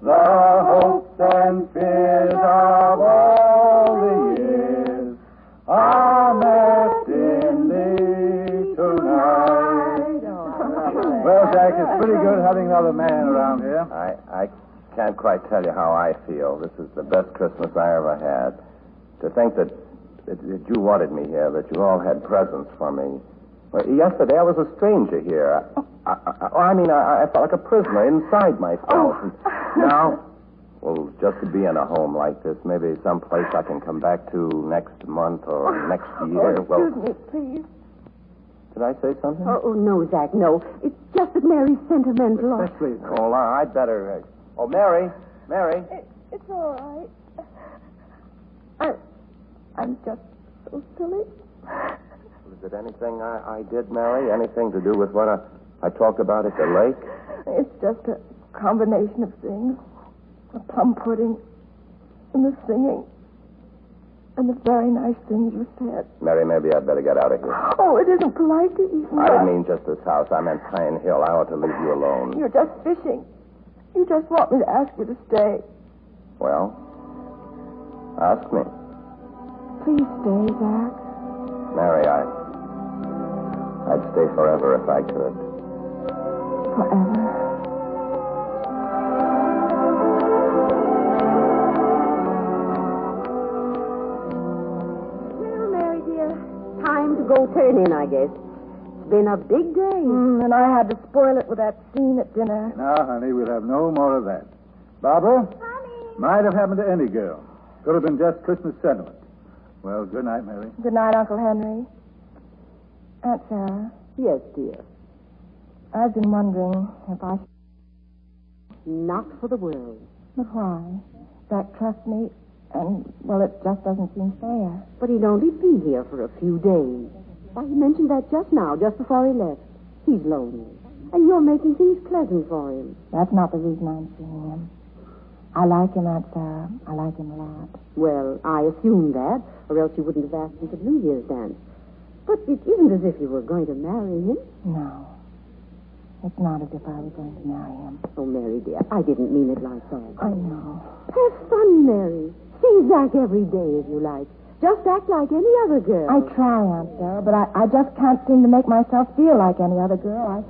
The hopes and fears of all the years are met in thee tonight. Well, Jack, it's pretty good having another man around here. I can't quite tell you how I feel. This is the best Christmas I ever had. To think that you wanted me here, that you all had presents for me. Well, yesterday I was a stranger here. I felt like a prisoner inside myself. And now, well, just to be in a home like this, maybe someplace I can come back to next month or next year. Excuse me, please. Did I say something? Oh, no, Zach, no. It's just that Mary's sentimental. Especially. Oh, I'd better. Mary. It's all right. I'm just so silly. Is it anything I did, Mary? Anything to do with what I talked about at the lake? It's just a combination of things. The plum pudding and the singing and the very nice things you said. Mary, maybe I'd better get out of here. Oh, it isn't polite to even... I didn't mean just this house. I meant Pine Hill. I ought to leave you alone. You're just fishing. You just want me to ask you to stay. Well, ask me. Please stay, Zach. Mary, I'd stay forever if I could. Forever? Well, Mary, dear, time to go turn in, I guess. It's been a big day. And I had to spoil it with that scene at dinner. No, honey, we'll have no more of that. Barbara? Honey. Might have happened to any girl. Could have been just Christmas sentiment. Well, good night, Mary. Good night, Uncle Henry. Aunt Sarah. Yes, dear. I've been wondering if I... Not for the world. But why? Zach trusts me, and, well, it just doesn't seem fair. But he'd only been here for a few days. Why, he mentioned that just now, just before he left. He's lonely. And you're making things pleasant for him. That's not the reason I'm seeing him. I like him, Aunt Sarah. I like him a lot. Well, I assumed that, or else you wouldn't have asked him to the New Year's dance. But it isn't as if you were going to marry him. No. It's not as if I were going to marry him. Oh, Mary, dear, I didn't mean it like that. I know. Have fun, Mary. See Zach every day if you like. Just act like any other girl. I try, Aunt Sarah, but I just can't seem to make myself feel like any other girl.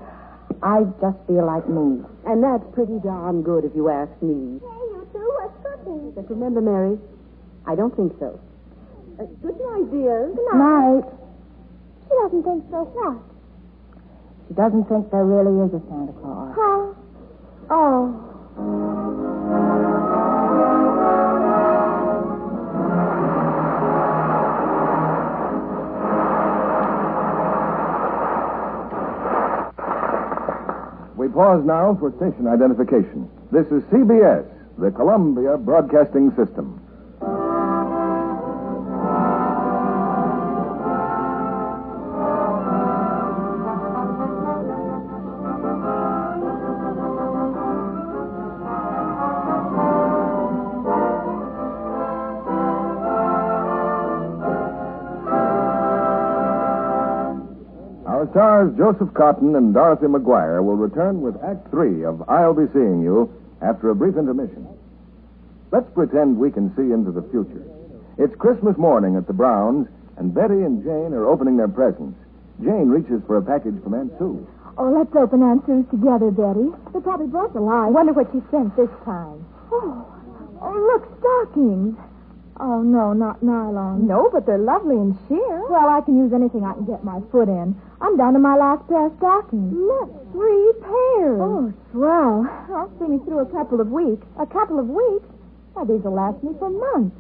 I just feel like me. And that's pretty darn good if you ask me. Hey, you two, what's cooking? But remember, Mary, I don't think so. Good night, dear. Good night. She doesn't think so. What? She doesn't think there really is a Santa Claus. Huh? Oh. We pause now for station identification. This is CBS, the Columbia Broadcasting System. Our stars Joseph Cotton and Dorothy McGuire will return with Act 3 of I'll Be Seeing You after a brief intermission. Let's pretend we can see into the future. It's Christmas morning at the Browns, and Betty and Jane are opening their presents. Jane reaches for a package from Aunt Sue. Oh, let's open Aunt Sue's together, Betty. They probably brought the line. Wonder what she sent this time. Oh, look, stockings. Oh, no, not nylon. No, but they're lovely and sheer. Well, I can use anything I can get my foot in. I'm down to my last pair of stockings. Look, 3 pairs. Oh, swell. I'll see me through a couple of weeks. A couple of weeks? Why, these will last me for months.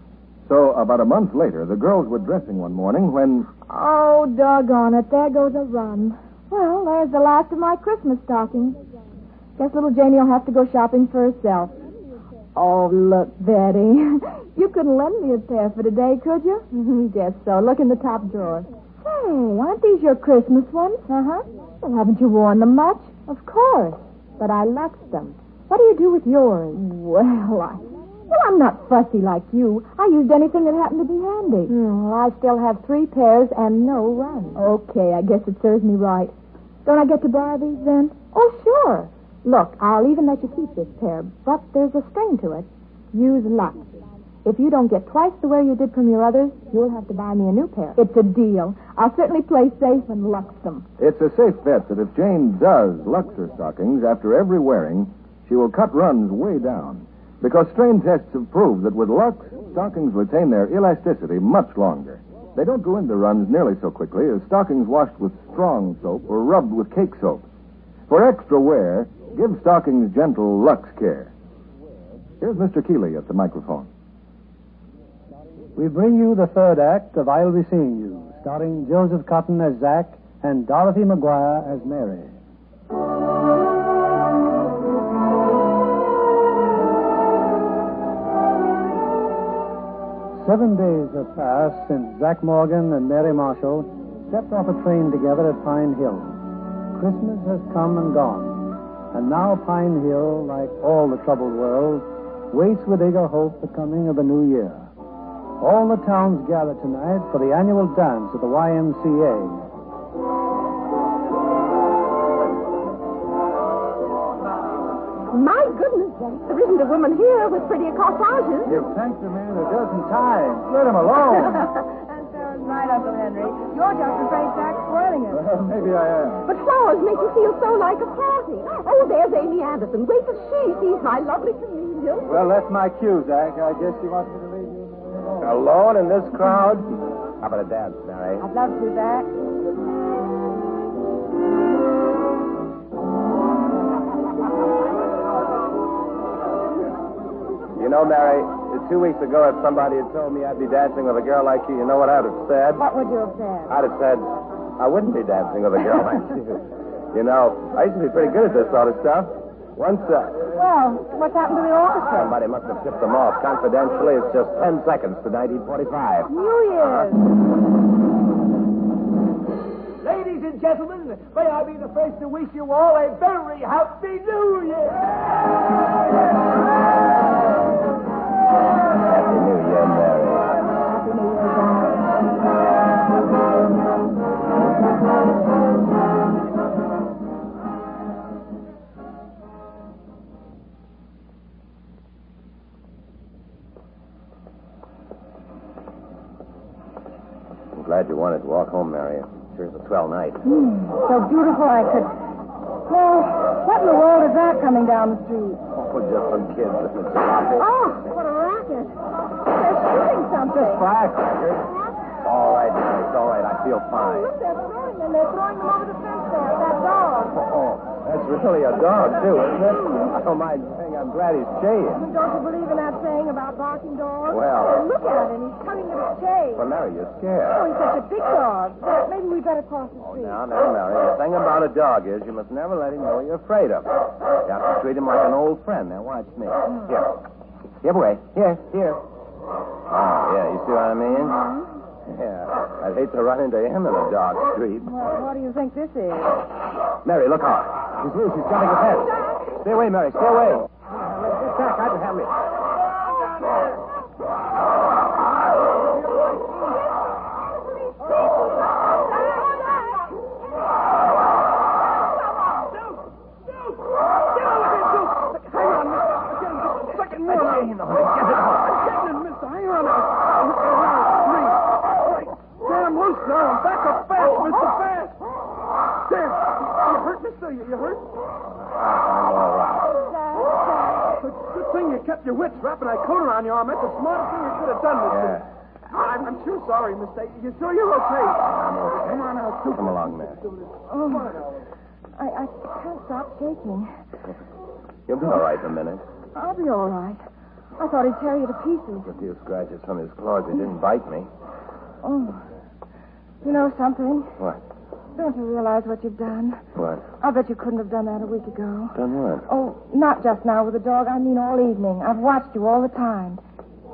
So, about a month later, the girls were dressing one morning when... Oh, doggone it. There goes a run. Well, there's the last of my Christmas stockings. Guess little Janie will have to go shopping for herself. Oh, look, Betty. You couldn't lend me a pair for today, could you? Guess so. Look in the top drawer. Say, aren't these your Christmas ones? Uh-huh. Well, haven't you worn them much? Of course. But I luxed them. What do you do with yours? Well, I'm not fussy like you. I used anything that happened to be handy. Well, I still have 3 pairs and no run. Okay, I guess it serves me right. Don't I get to borrow these then? Oh, sure. Look, I'll even let you keep this pair, but there's a string to it. Use luck. If you don't get twice the wear you did from your others, you'll have to buy me a new pair. It's a deal. I'll certainly play safe and lux them. It's a safe bet that if Jane does lux her stockings after every wearing, she will cut runs way down. Because strain tests have proved that with Lux, stockings retain their elasticity much longer. They don't go into runs nearly so quickly as stockings washed with strong soap or rubbed with cake soap. For extra wear, give stockings gentle Lux care. Here's Mr. Keeley at the microphone. We bring you the third act of I'll Be Seeing You, starring Joseph Cotton as Zack and Dorothy McGuire as Mary. 7 days have passed since Zack Morgan and Mary Marshall stepped off a train together at Pine Hill. Christmas has come and gone, and now Pine Hill, like all the troubled world, waits with eager hope the coming of the new year. All the towns gather tonight for the annual dance at the YMCA. My goodness, Jack, there isn't a woman here with prettier corsages. You've thanked the man a dozen times. Let him alone. And Sarah's right, Uncle Henry. You're just afraid Jack's spoiling it. Well, maybe I am. But flowers make you feel so like a party. Oh, there's Amy Anderson. Wait till she sees my lovely chameleon. Well, that's my cue, Zack. I guess she wants me to leave you Alone in this crowd? How about a dance, Mary? I'd love to, Zack. You know, Mary, 2 weeks ago, if somebody had told me I'd be dancing with a girl like you, you know what I'd have said? What would you have said? I'd have said, I wouldn't be dancing with a girl like you. You know, I used to be pretty good at this sort of stuff. Once, Well, what's happened to the orchestra? somebody must have tipped them off. Confidentially, it's just 10 seconds to 1945. New Year's. Ladies and gentlemen, may I be the first to wish you all a very happy New Year! Happy New Year, Mary. Happy New Year, Zack. I'm glad you wanted to walk home, Mary. Sure, it's a swell night. So beautiful I could... Well, what in the world is that coming down the street? Oh, just some kids listening to jalopy. Oh, what a racket. They're shooting something. Firecrackers. All right, Mary, it's all right. I feel fine. Look, they're throwing them. They're throwing them over the fence there. That dog. Oh, that's really a dog, too, isn't it? I don't mind saying I'm glad he's chained. Don't you believe in that saying about barking dogs? Well- Look at him. He's cutting at his chain. Well, Mary, you're Oh, scared. he's such a big dog. Maybe we better cross the street. Now, Mary, the thing about a dog is you must never let him know you're afraid of him. You have to treat him like an old friend. Now, watch me. Here. Give way. Here. Oh, yeah, you see what I mean? Yeah. I'd hate to run into him in a dark street. Well, what do you think this is? Mary, look out. He's loose. He's jumping the fence. Stay away, Mary. Stay away. Get back. I can handle it. You hurt? I'm all right. Good thing you kept your wits. Wrapping that coat around your arm. That's the smartest thing you could have done, Mister. I'm sure sorry, Mister. You sure you're okay? I'm okay. Come on now, Come along, Mary. Oh, I can't stop shaking. You'll be all right in a minute. I'll be all right. I thought he'd tear you to pieces. A few scratches from his claws. He didn't bite me. Oh. You know something? What? Don't you realize what you've done? What? I'll bet you couldn't have done that a week ago. Done what? Oh, not just now with the dog. I mean all evening. I've watched you all the time.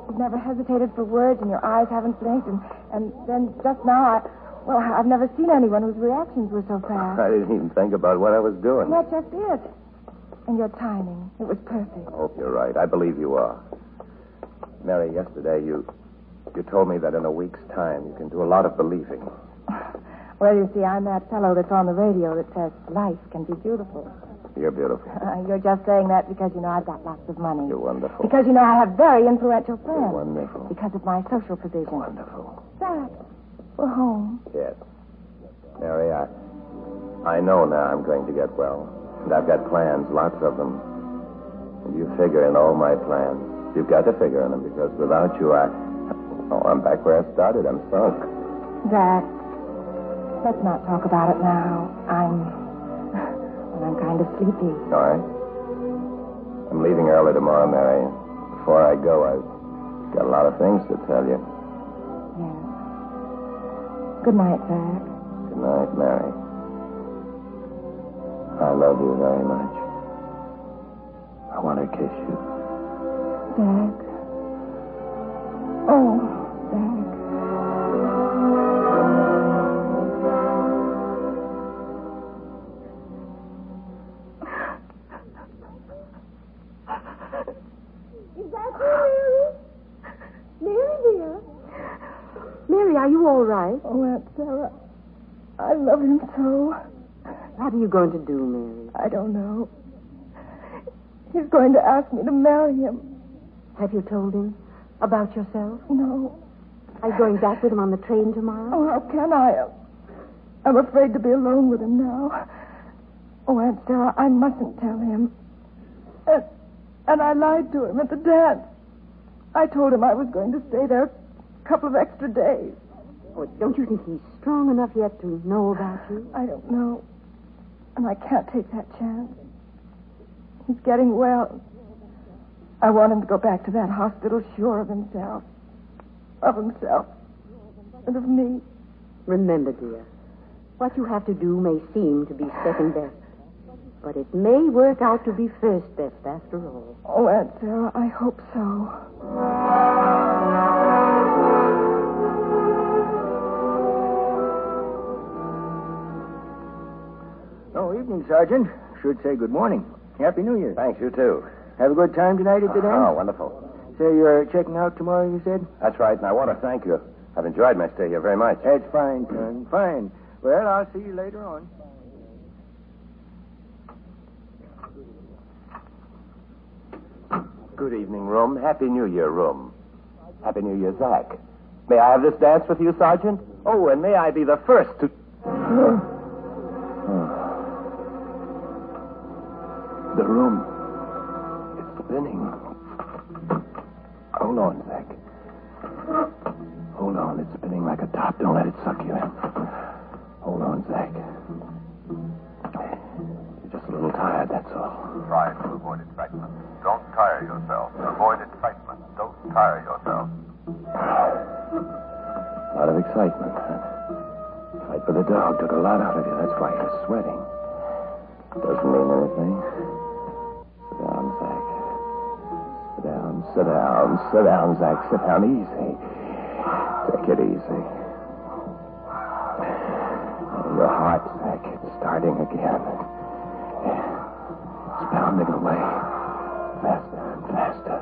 You've never hesitated for words, and your eyes haven't blinked. And then just now, I've never seen anyone whose reactions were so fast. I didn't even think about what I was doing. That's just it. And your timing. It was perfect. I hope you're right. I believe you are. Mary, yesterday you told me that in a week's time you can do a lot of believing. Well, you see, I'm that fellow that's on the radio that says life can be beautiful. You're beautiful. You're just saying that because you know I've got lots of money. You're wonderful. Because you know I have very influential friends. You're wonderful. Because of my social position. Wonderful. Zack, we're home. Yes. Mary, I know now I'm going to get well. And I've got plans, lots of them. And you figure in all my plans. You've got to figure in them, because without you, I'm back where I started. I'm sunk. Zach, let's not talk about it now. I'm kind of sleepy. All right. I'm leaving early tomorrow, Mary. Before I go, I've got a lot of things to tell you. Yes. Good night, Zach. Good night, Mary. I love you very much. I want to kiss you. Zach. Oh, Zach. Is that you, Mary? Mary, dear. Mary, are you all right? Oh, Aunt Sarah, I love him so. What are you going to do, Mary? I don't know. He's going to ask me to marry him. Have you told him about yourself? No. Are you going back with him on the train tomorrow? Oh, how can I? I'm afraid to be alone with him now. Oh, Aunt Sarah, I mustn't tell him. And I lied to him at the dance. I told him I was going to stay there a couple of extra days. Oh, don't you think he's strong enough yet to know about you? I don't know. And I can't take that chance. He's getting well. I want him to go back to that hospital sure of himself. Of himself. And of me. Remember, dear, what you have to do may seem to be second best, but it may work out to be first best after all. Oh, Aunt Sarah, I hope so. Oh, evening, Sergeant. Should say good morning. Happy New Year. Thanks, you too. Have a good time tonight at the dance? Oh, wonderful. Say you're checking out tomorrow, you said? That's right, and I want to thank you. I've enjoyed my stay here very much. That's fine, son. Fine. Well, I'll see you later on. Good evening, room. Happy New Year, room. Happy New Year, Zach. May I have this dance with you, Sergeant? Oh, and may I be the first to... The room. It's spinning. Hold on, Zach. Hold on. It's spinning like a top. Don't let it suck you in. Hold on, Zach. You're just a little tired, that's all. Try to avoid excitement. Don't tire yourself. Avoid excitement. Don't tire yourself. A lot of excitement, huh? Fight for the dog took a lot out of you. That's why you're sweating. Doesn't mean anything. Sit down, Zach. Sit down, sit down, sit down, Zach. Sit down easy. Take it easy. Your heart, Zach, it's starting again. It's pounding away. Faster and faster.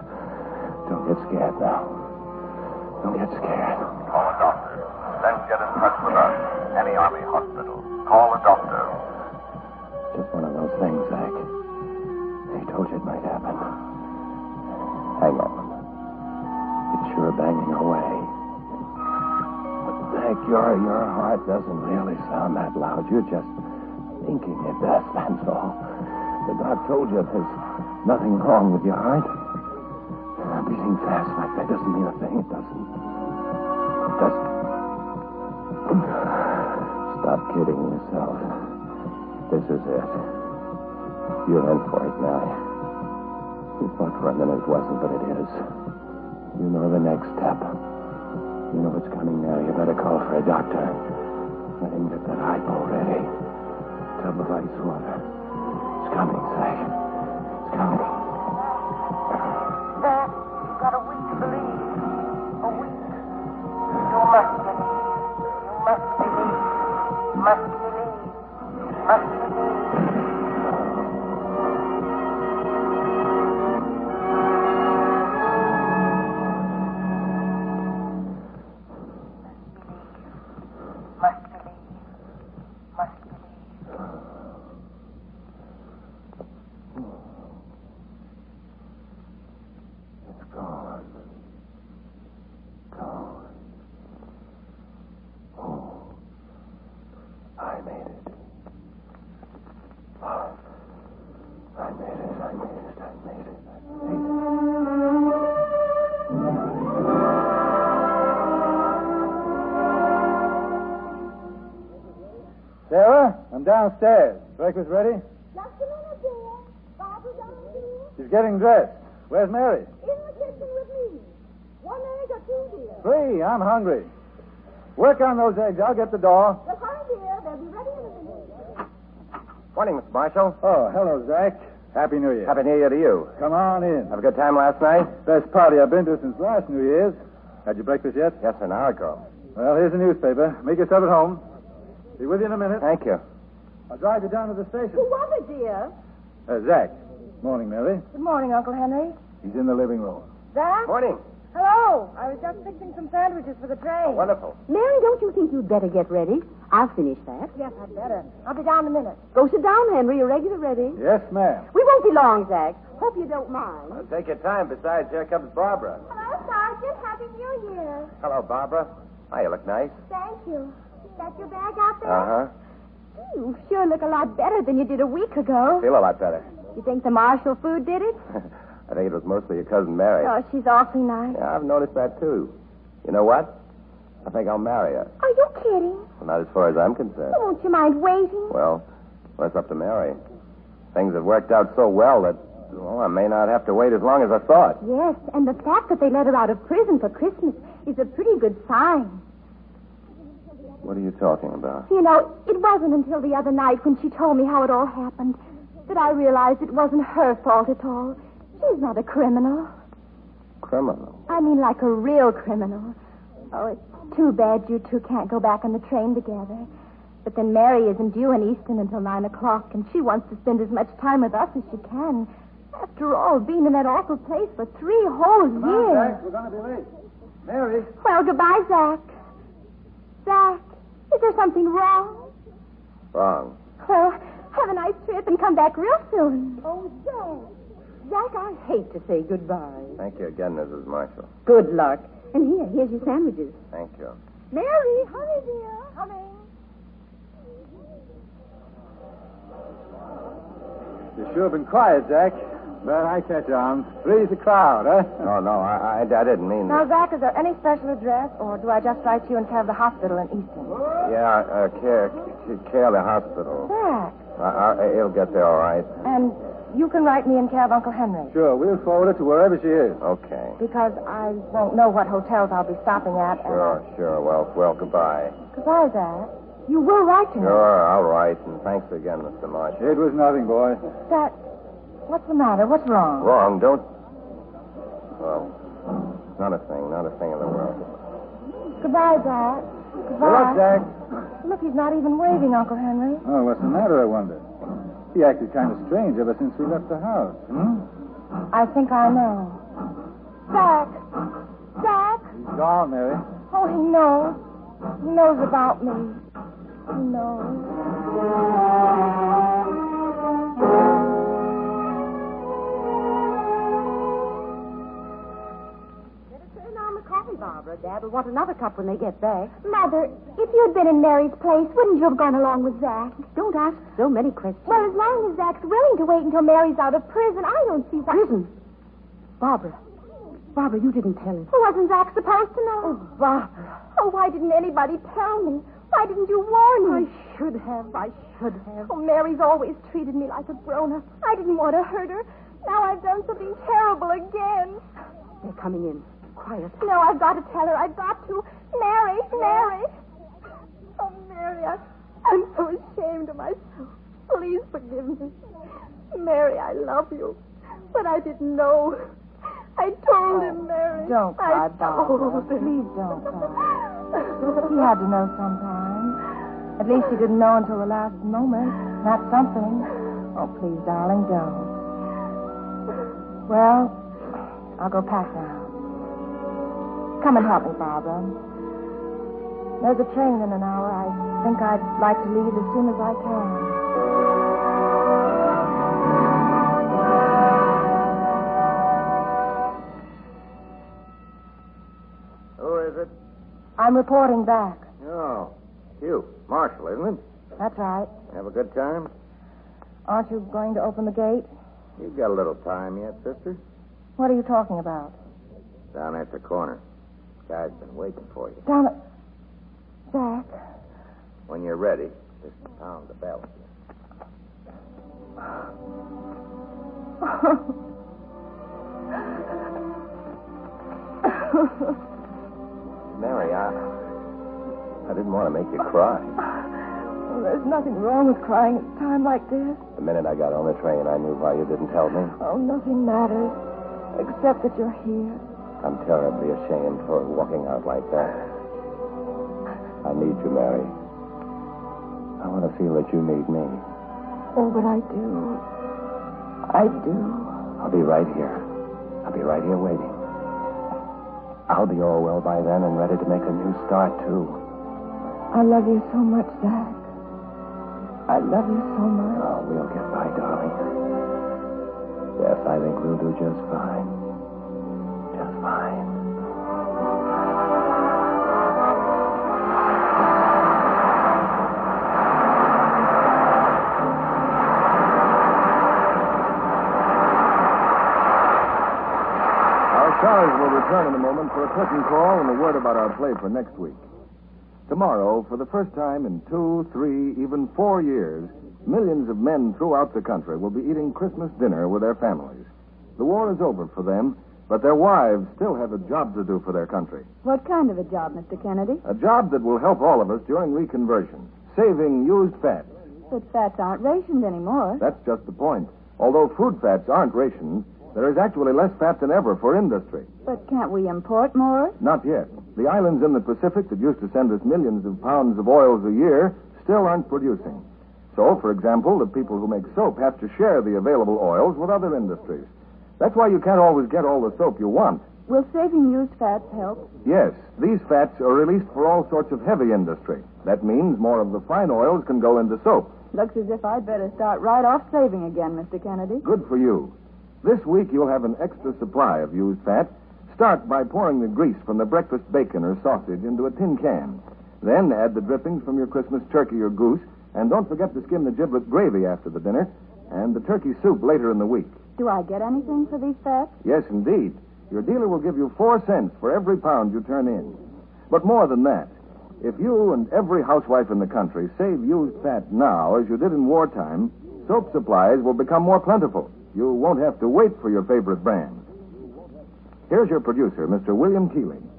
Don't get scared now. Don't get scared. Call a doctor. Then get in touch with us. Any Army hospital. Call a doctor. Just one of those things, Zach. He told you it might happen. Hang on. It's sure banging away. But, Zach, your heart doesn't really sound that loud. You're just thinking it does, that's all. The doc told you there's nothing wrong with your heart. Beating fast like that doesn't mean a thing. It doesn't. It doesn't. Stop kidding yourself. This is it. You're in for it now. You thought for a minute it wasn't, but it is. You know the next step. You know what's coming now. You better call for a doctor. Let him get that hypo ready. Tub of ice water. It's coming, Zach. It's coming. Dad, you've got a week to believe. A week. You must believe. You must believe. You must believe. You must believe. I made it. I'm downstairs. Breakfast ready? Just a minute, dear. Barbara down here? She's getting dressed. Where's Mary? In the kitchen with me. 1 egg or 2, dear? 3. I'm hungry. Work on those eggs. I'll get the door. Well, hurry, dear. They'll be ready in a minute. Morning, Mr. Marshall. Oh, hello, Zach. Happy New Year. Happy New Year to you. Come on in. Have a good time last night? Best party I've been to since last New Year's. Had your breakfast yet? Yes, an hour ago. Well, here's the newspaper. Make yourself at home. Be with you in a minute. Thank you. I'll drive you down to the station. Who was it, dear? Zach. Morning, Mary. Good morning, Uncle Henry. He's in the living room. Zach? Morning. Hello. I was just fixing some sandwiches for the train. Wonderful. Mary, don't you think you'd better get ready? I'll finish that. Yes, I'd better. I'll be down in a minute. Go sit down, Henry. Your regular ready. Yes, ma'am. We won't be long, Zach. Hope you don't mind. Well, take your time. Besides, here comes Barbara. Hello, Sergeant. Happy New Year. Hello, Barbara. Hi, you look nice. Thank you. Got your bag out there? Uh-huh. You sure look a lot better than you did a week ago. Feel a lot better. You think the Marshall food did it? I think it was mostly your cousin Mary. Oh, she's awfully nice. Yeah, I've noticed that, too. You know what? I think I'll marry her. Are you kidding? Well, not as far as I'm concerned. Oh, won't you mind waiting? Well, that's up to Mary. Things have worked out so well that, well, I may not have to wait as long as I thought. Yes, and the fact that they let her out of prison for Christmas is a pretty good sign. What are you talking about? You know, it wasn't until the other night when she told me how it all happened that I realized it wasn't her fault at all. She's not a criminal. Criminal? I mean, like a real criminal. Oh, it's too bad you two can't go back on the train together. But then Mary isn't due in Easton until 9 o'clock, and she wants to spend as much time with us as she can. After all, being in that awful place for 3 whole Come on, years. Zach. We're going to be late. Mary. Well, goodbye, Zach. Zach, is there something wrong? Wrong. Well, have a nice trip and come back real soon. Oh, Zach. Zach, I hate to say goodbye. Thank you again, Mrs. Marshall. Good luck. And here's your sandwiches. Thank you. Mary, hurry, dear. Coming. You sure been quiet, Zach. But I catch on. Three's the crowd, huh? No, I didn't mean Now, that. Zach, is there any special address, or do I just write you and care of the hospital in Easton? Yeah, care of the hospital. Zach. It'll get there all right. And you can write me in care of Uncle Henry. Sure, we'll forward it to wherever she is. Okay. Because I won't know what hotels I'll be stopping at. Sure. Well, goodbye. Goodbye, Zach. You will write to me. Sure, I'll write, and thanks again, Mr. Marshall. It was nothing, boy. Zach, what's the matter? What's wrong? Wrong, don't... Well, not a thing in the world. Goodbye, Zach. Good Goodbye. luck, Zach. Look, he's not even waving, Uncle Henry. Oh, what's the matter, I wonder? He acted kind of strange ever since we left the house. I think I know. Zach! Zach! He's gone, Mary. Oh, he knows. He knows about me. He knows. Turn on the coffee, Barbara. Dad will want another cup when they get back. Mother, if you'd been in Mary's place, wouldn't you have gone along with Zach? Don't ask so many questions. Well, as long as Zach's willing to wait until Mary's out of prison, I don't see why... Prison? Barbara, you didn't tell him. Well, wasn't Zach supposed to know? Oh, Barbara. Oh, why didn't anybody tell me? Why didn't you warn me? I should have. Oh, Mary's always treated me like a grown-up. I didn't want to hurt her. Now I've done something terrible again. They're coming in. Quiet. No, I've got to tell her. I've got to. Mary. Oh, Mary, I'm so ashamed of myself. Please forgive me. Mary, I love you. But I didn't know. I told him, Mary. Don't cry, Barbara. Him. Please don't cry. He had to know sometime. At least he didn't know until the last moment. That's something. Oh, please, darling, don't. Well, I'll go pack now. Come and help me, Barbara. There's a train in an hour. I think I'd like to leave as soon as I can. Who is it? I'm reporting back. Oh, you. Marshall, isn't it? That's right. Have a good time? Aren't you going to open the gate? You've got a little time yet, sister. What are you talking about? Down at the corner. Guy's been waiting for you. Down at... Zach. When you're ready, Just pound the bell. Mary, I didn't want to make you cry. Well, there's nothing wrong with crying at a time like this. The minute I got on the train, I knew why you didn't tell me. Oh, nothing matters, except that you're here. I'm terribly ashamed for walking out like that. I need you, Mary. I want to feel that you need me. Oh, but I do. I do. I'll be right here. I'll be right here waiting. I'll be all well by then and ready to make a new start, too. I love you so much, Zach. I love you so much. Oh, we'll get by, darling. Yes, I think we'll do just fine. Just fine. Our stars will return in a moment for a curtain call and a word about our play for next week. Tomorrow, for the first time in 2, 3, even 4 years, millions of men throughout the country will be eating Christmas dinner with their families. The war is over for them, but their wives still have a job to do for their country. What kind of a job, Mr. Kennedy? A job that will help all of us during reconversion, saving used fats. But fats aren't rationed anymore. That's just the point. Although food fats aren't rationed, there is actually less fat than ever for industry. But can't we import more? Not yet. The islands in the Pacific that used to send us millions of pounds of oils a year still aren't producing. So, for example, the people who make soap have to share the available oils with other industries. That's why you can't always get all the soap you want. Will saving used fats help? Yes, these fats are released for all sorts of heavy industry. That means more of the fine oils can go into soap. Looks as if I'd better start right off saving again, Mr. Kennedy. Good for you. This week you'll have an extra supply of used fat. Start by pouring the grease from the breakfast bacon or sausage into a tin can. Then add the drippings from your Christmas turkey or goose, and don't forget to skim the giblet gravy after the dinner, and the turkey soup later in the week. Do I get anything for these fats? Yes, indeed. Your dealer will give you 4 cents for every pound you turn in. But more than that, if you and every housewife in the country save used fat now as you did in wartime, soap supplies will become more plentiful. You won't have to wait for your favorite brand. Here's your producer, Mr. William Keeling.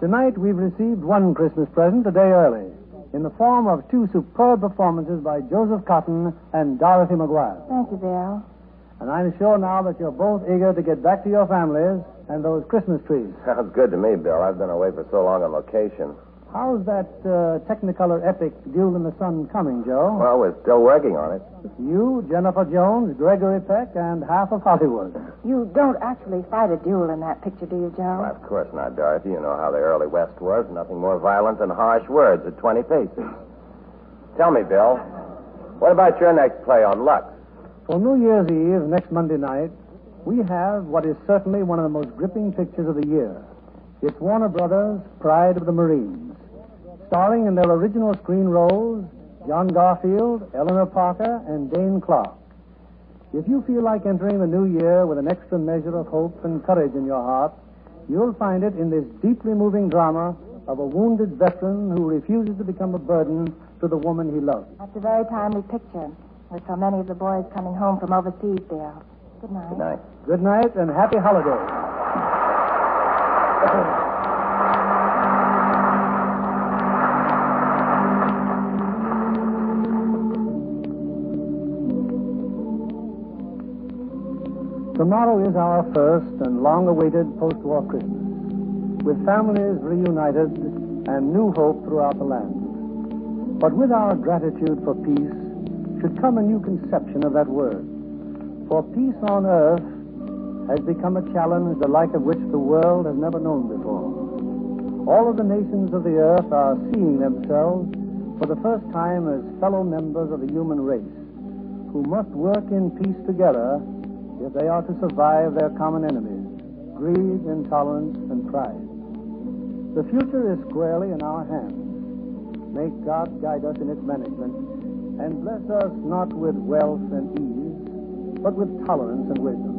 Tonight we've received one Christmas present a day early, in the form of 2 superb performances by Joseph Cotton and Dorothy McGuire. Thank you, Bill. And I'm sure now that you're both eager to get back to your families and those Christmas trees. Sounds good to me, Bill. I've been away for so long on location. How's that Technicolor epic Duel in the Sun coming, Joe? Well, we're still working on it. You, Jennifer Jones, Gregory Peck, and half of Hollywood. You don't actually fight a duel in that picture, do you, Joe? Well, of course not, Dorothy. You know how the early West was. Nothing more violent than harsh words at 20 paces. Tell me, Bill, what about your next play on Lux? For New Year's Eve, next Monday night, we have what is certainly one of the most gripping pictures of the year. It's Warner Brothers' Pride of the Marines. Starring in their original screen roles, John Garfield, Eleanor Parker, and Dane Clark. If you feel like entering the new year with an extra measure of hope and courage in your heart, you'll find it in this deeply moving drama of a wounded veteran who refuses to become a burden to the woman he loves. That's a very timely picture, with so many of the boys coming home from overseas, Bill. Good night. Good night. Good night and happy holidays. Tomorrow is our first and long-awaited post-war Christmas, with families reunited and new hope throughout the land. But with our gratitude for peace should come a new conception of that word. For peace on earth has become a challenge the like of which the world has never known before. All of the nations of the earth are seeing themselves for the first time as fellow members of the human race, who must work in peace together if they are to survive their common enemies, greed, intolerance, and pride. The future is squarely in our hands. May God guide us in its management and bless us not with wealth and ease, but with tolerance and wisdom.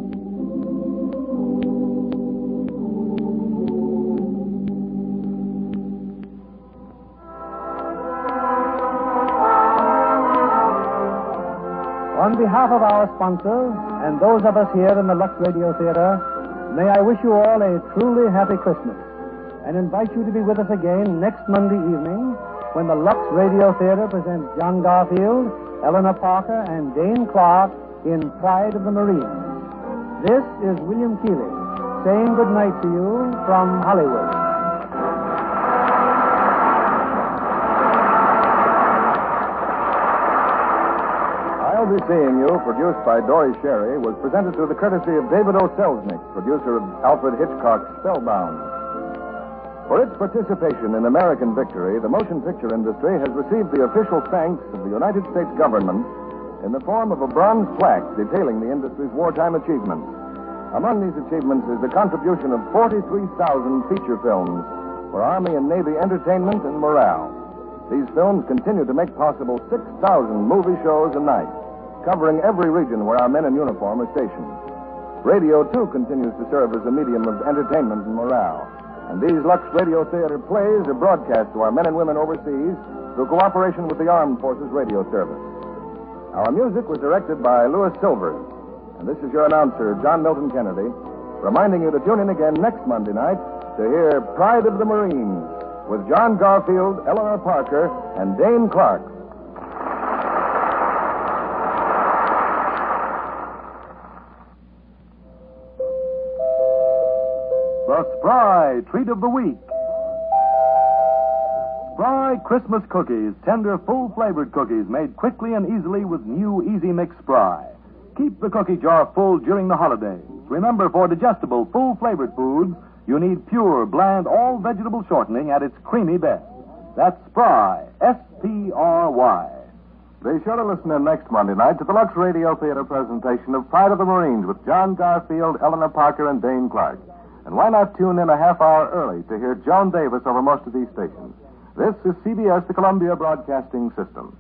On behalf of our sponsor and those of us here in the Lux Radio Theater, may I wish you all a truly happy Christmas and invite you to be with us again next Monday evening when the Lux Radio Theater presents John Garfield, Eleanor Parker, and Dane Clark in Pride of the Marines. This is William Keighley saying good night to you from Hollywood. I'll Be Seeing You, produced by Dory Sherry, was presented through the courtesy of David O. Selznick, producer of Alfred Hitchcock's Spellbound. For its participation in American victory, the motion picture industry has received the official thanks of the United States government in the form of a bronze plaque detailing the industry's wartime achievements. Among these achievements is the contribution of 43,000 feature films for Army and Navy entertainment and morale. These films continue to make possible 6,000 movie shows a night, covering every region where our men in uniform are stationed. Radio, too, continues to serve as a medium of entertainment and morale. And these Lux Radio Theater plays are broadcast to our men and women overseas through cooperation with the Armed Forces Radio Service. Our music was directed by Louis Silvers. And this is your announcer, John Milton Kennedy, reminding you to tune in again next Monday night to hear Pride of the Marines with John Garfield, Eleanor Parker, and Dane Clark. The Spry Treat of the Week. Spry Christmas cookies, tender, full-flavored cookies made quickly and easily with new Easy Mix Spry. Keep the cookie jar full during the holidays. Remember, for digestible, full-flavored foods, you need pure, bland, all-vegetable shortening at its creamy best. That's Spry, S-P-R-Y. Be sure to listen in next Monday night to the Lux Radio Theater presentation of Pride of the Marines with John Garfield, Eleanor Parker, and Dane Clark. And why not tune in a half hour early to hear Joan Davis over most of these stations? This is CBS, the Columbia Broadcasting System.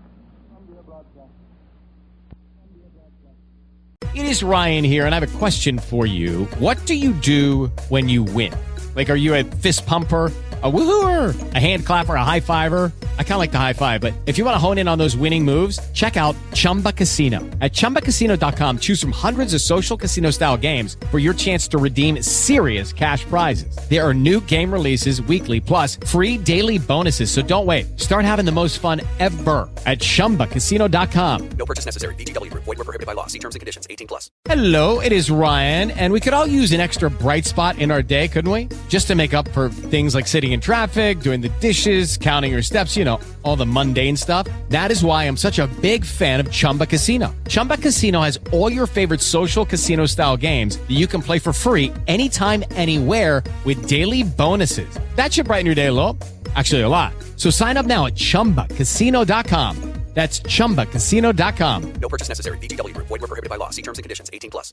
It is Ryan here, and I have a question for you. What do you do when you win? Like, are you a fist pumper, a woo-hooer, a hand clapper, a high-fiver? I kind of like the high-five, but if you want to hone in on those winning moves, check out Chumba Casino. At ChumbaCasino.com, choose from hundreds of social casino-style games for your chance to redeem serious cash prizes. There are new game releases weekly, plus free daily bonuses, so don't wait. Start having the most fun ever at ChumbaCasino.com. No purchase necessary. VGW Group. Void where prohibited by law. See terms and conditions. 18+. Hello, it is Ryan, and we could all use an extra bright spot in our day, couldn't we? Just to make up for things like sitting in traffic, doing the dishes, counting your steps, you know, all the mundane stuff. That is why I'm such a big fan of Chumba Casino. Chumba Casino has all your favorite social casino-style games that you can play for free anytime, anywhere with daily bonuses. That should brighten your day a little. Actually, a lot. So sign up now at ChumbaCasino.com. That's ChumbaCasino.com. No purchase necessary. VGW Group. Void where prohibited by law. See terms and conditions. 18+.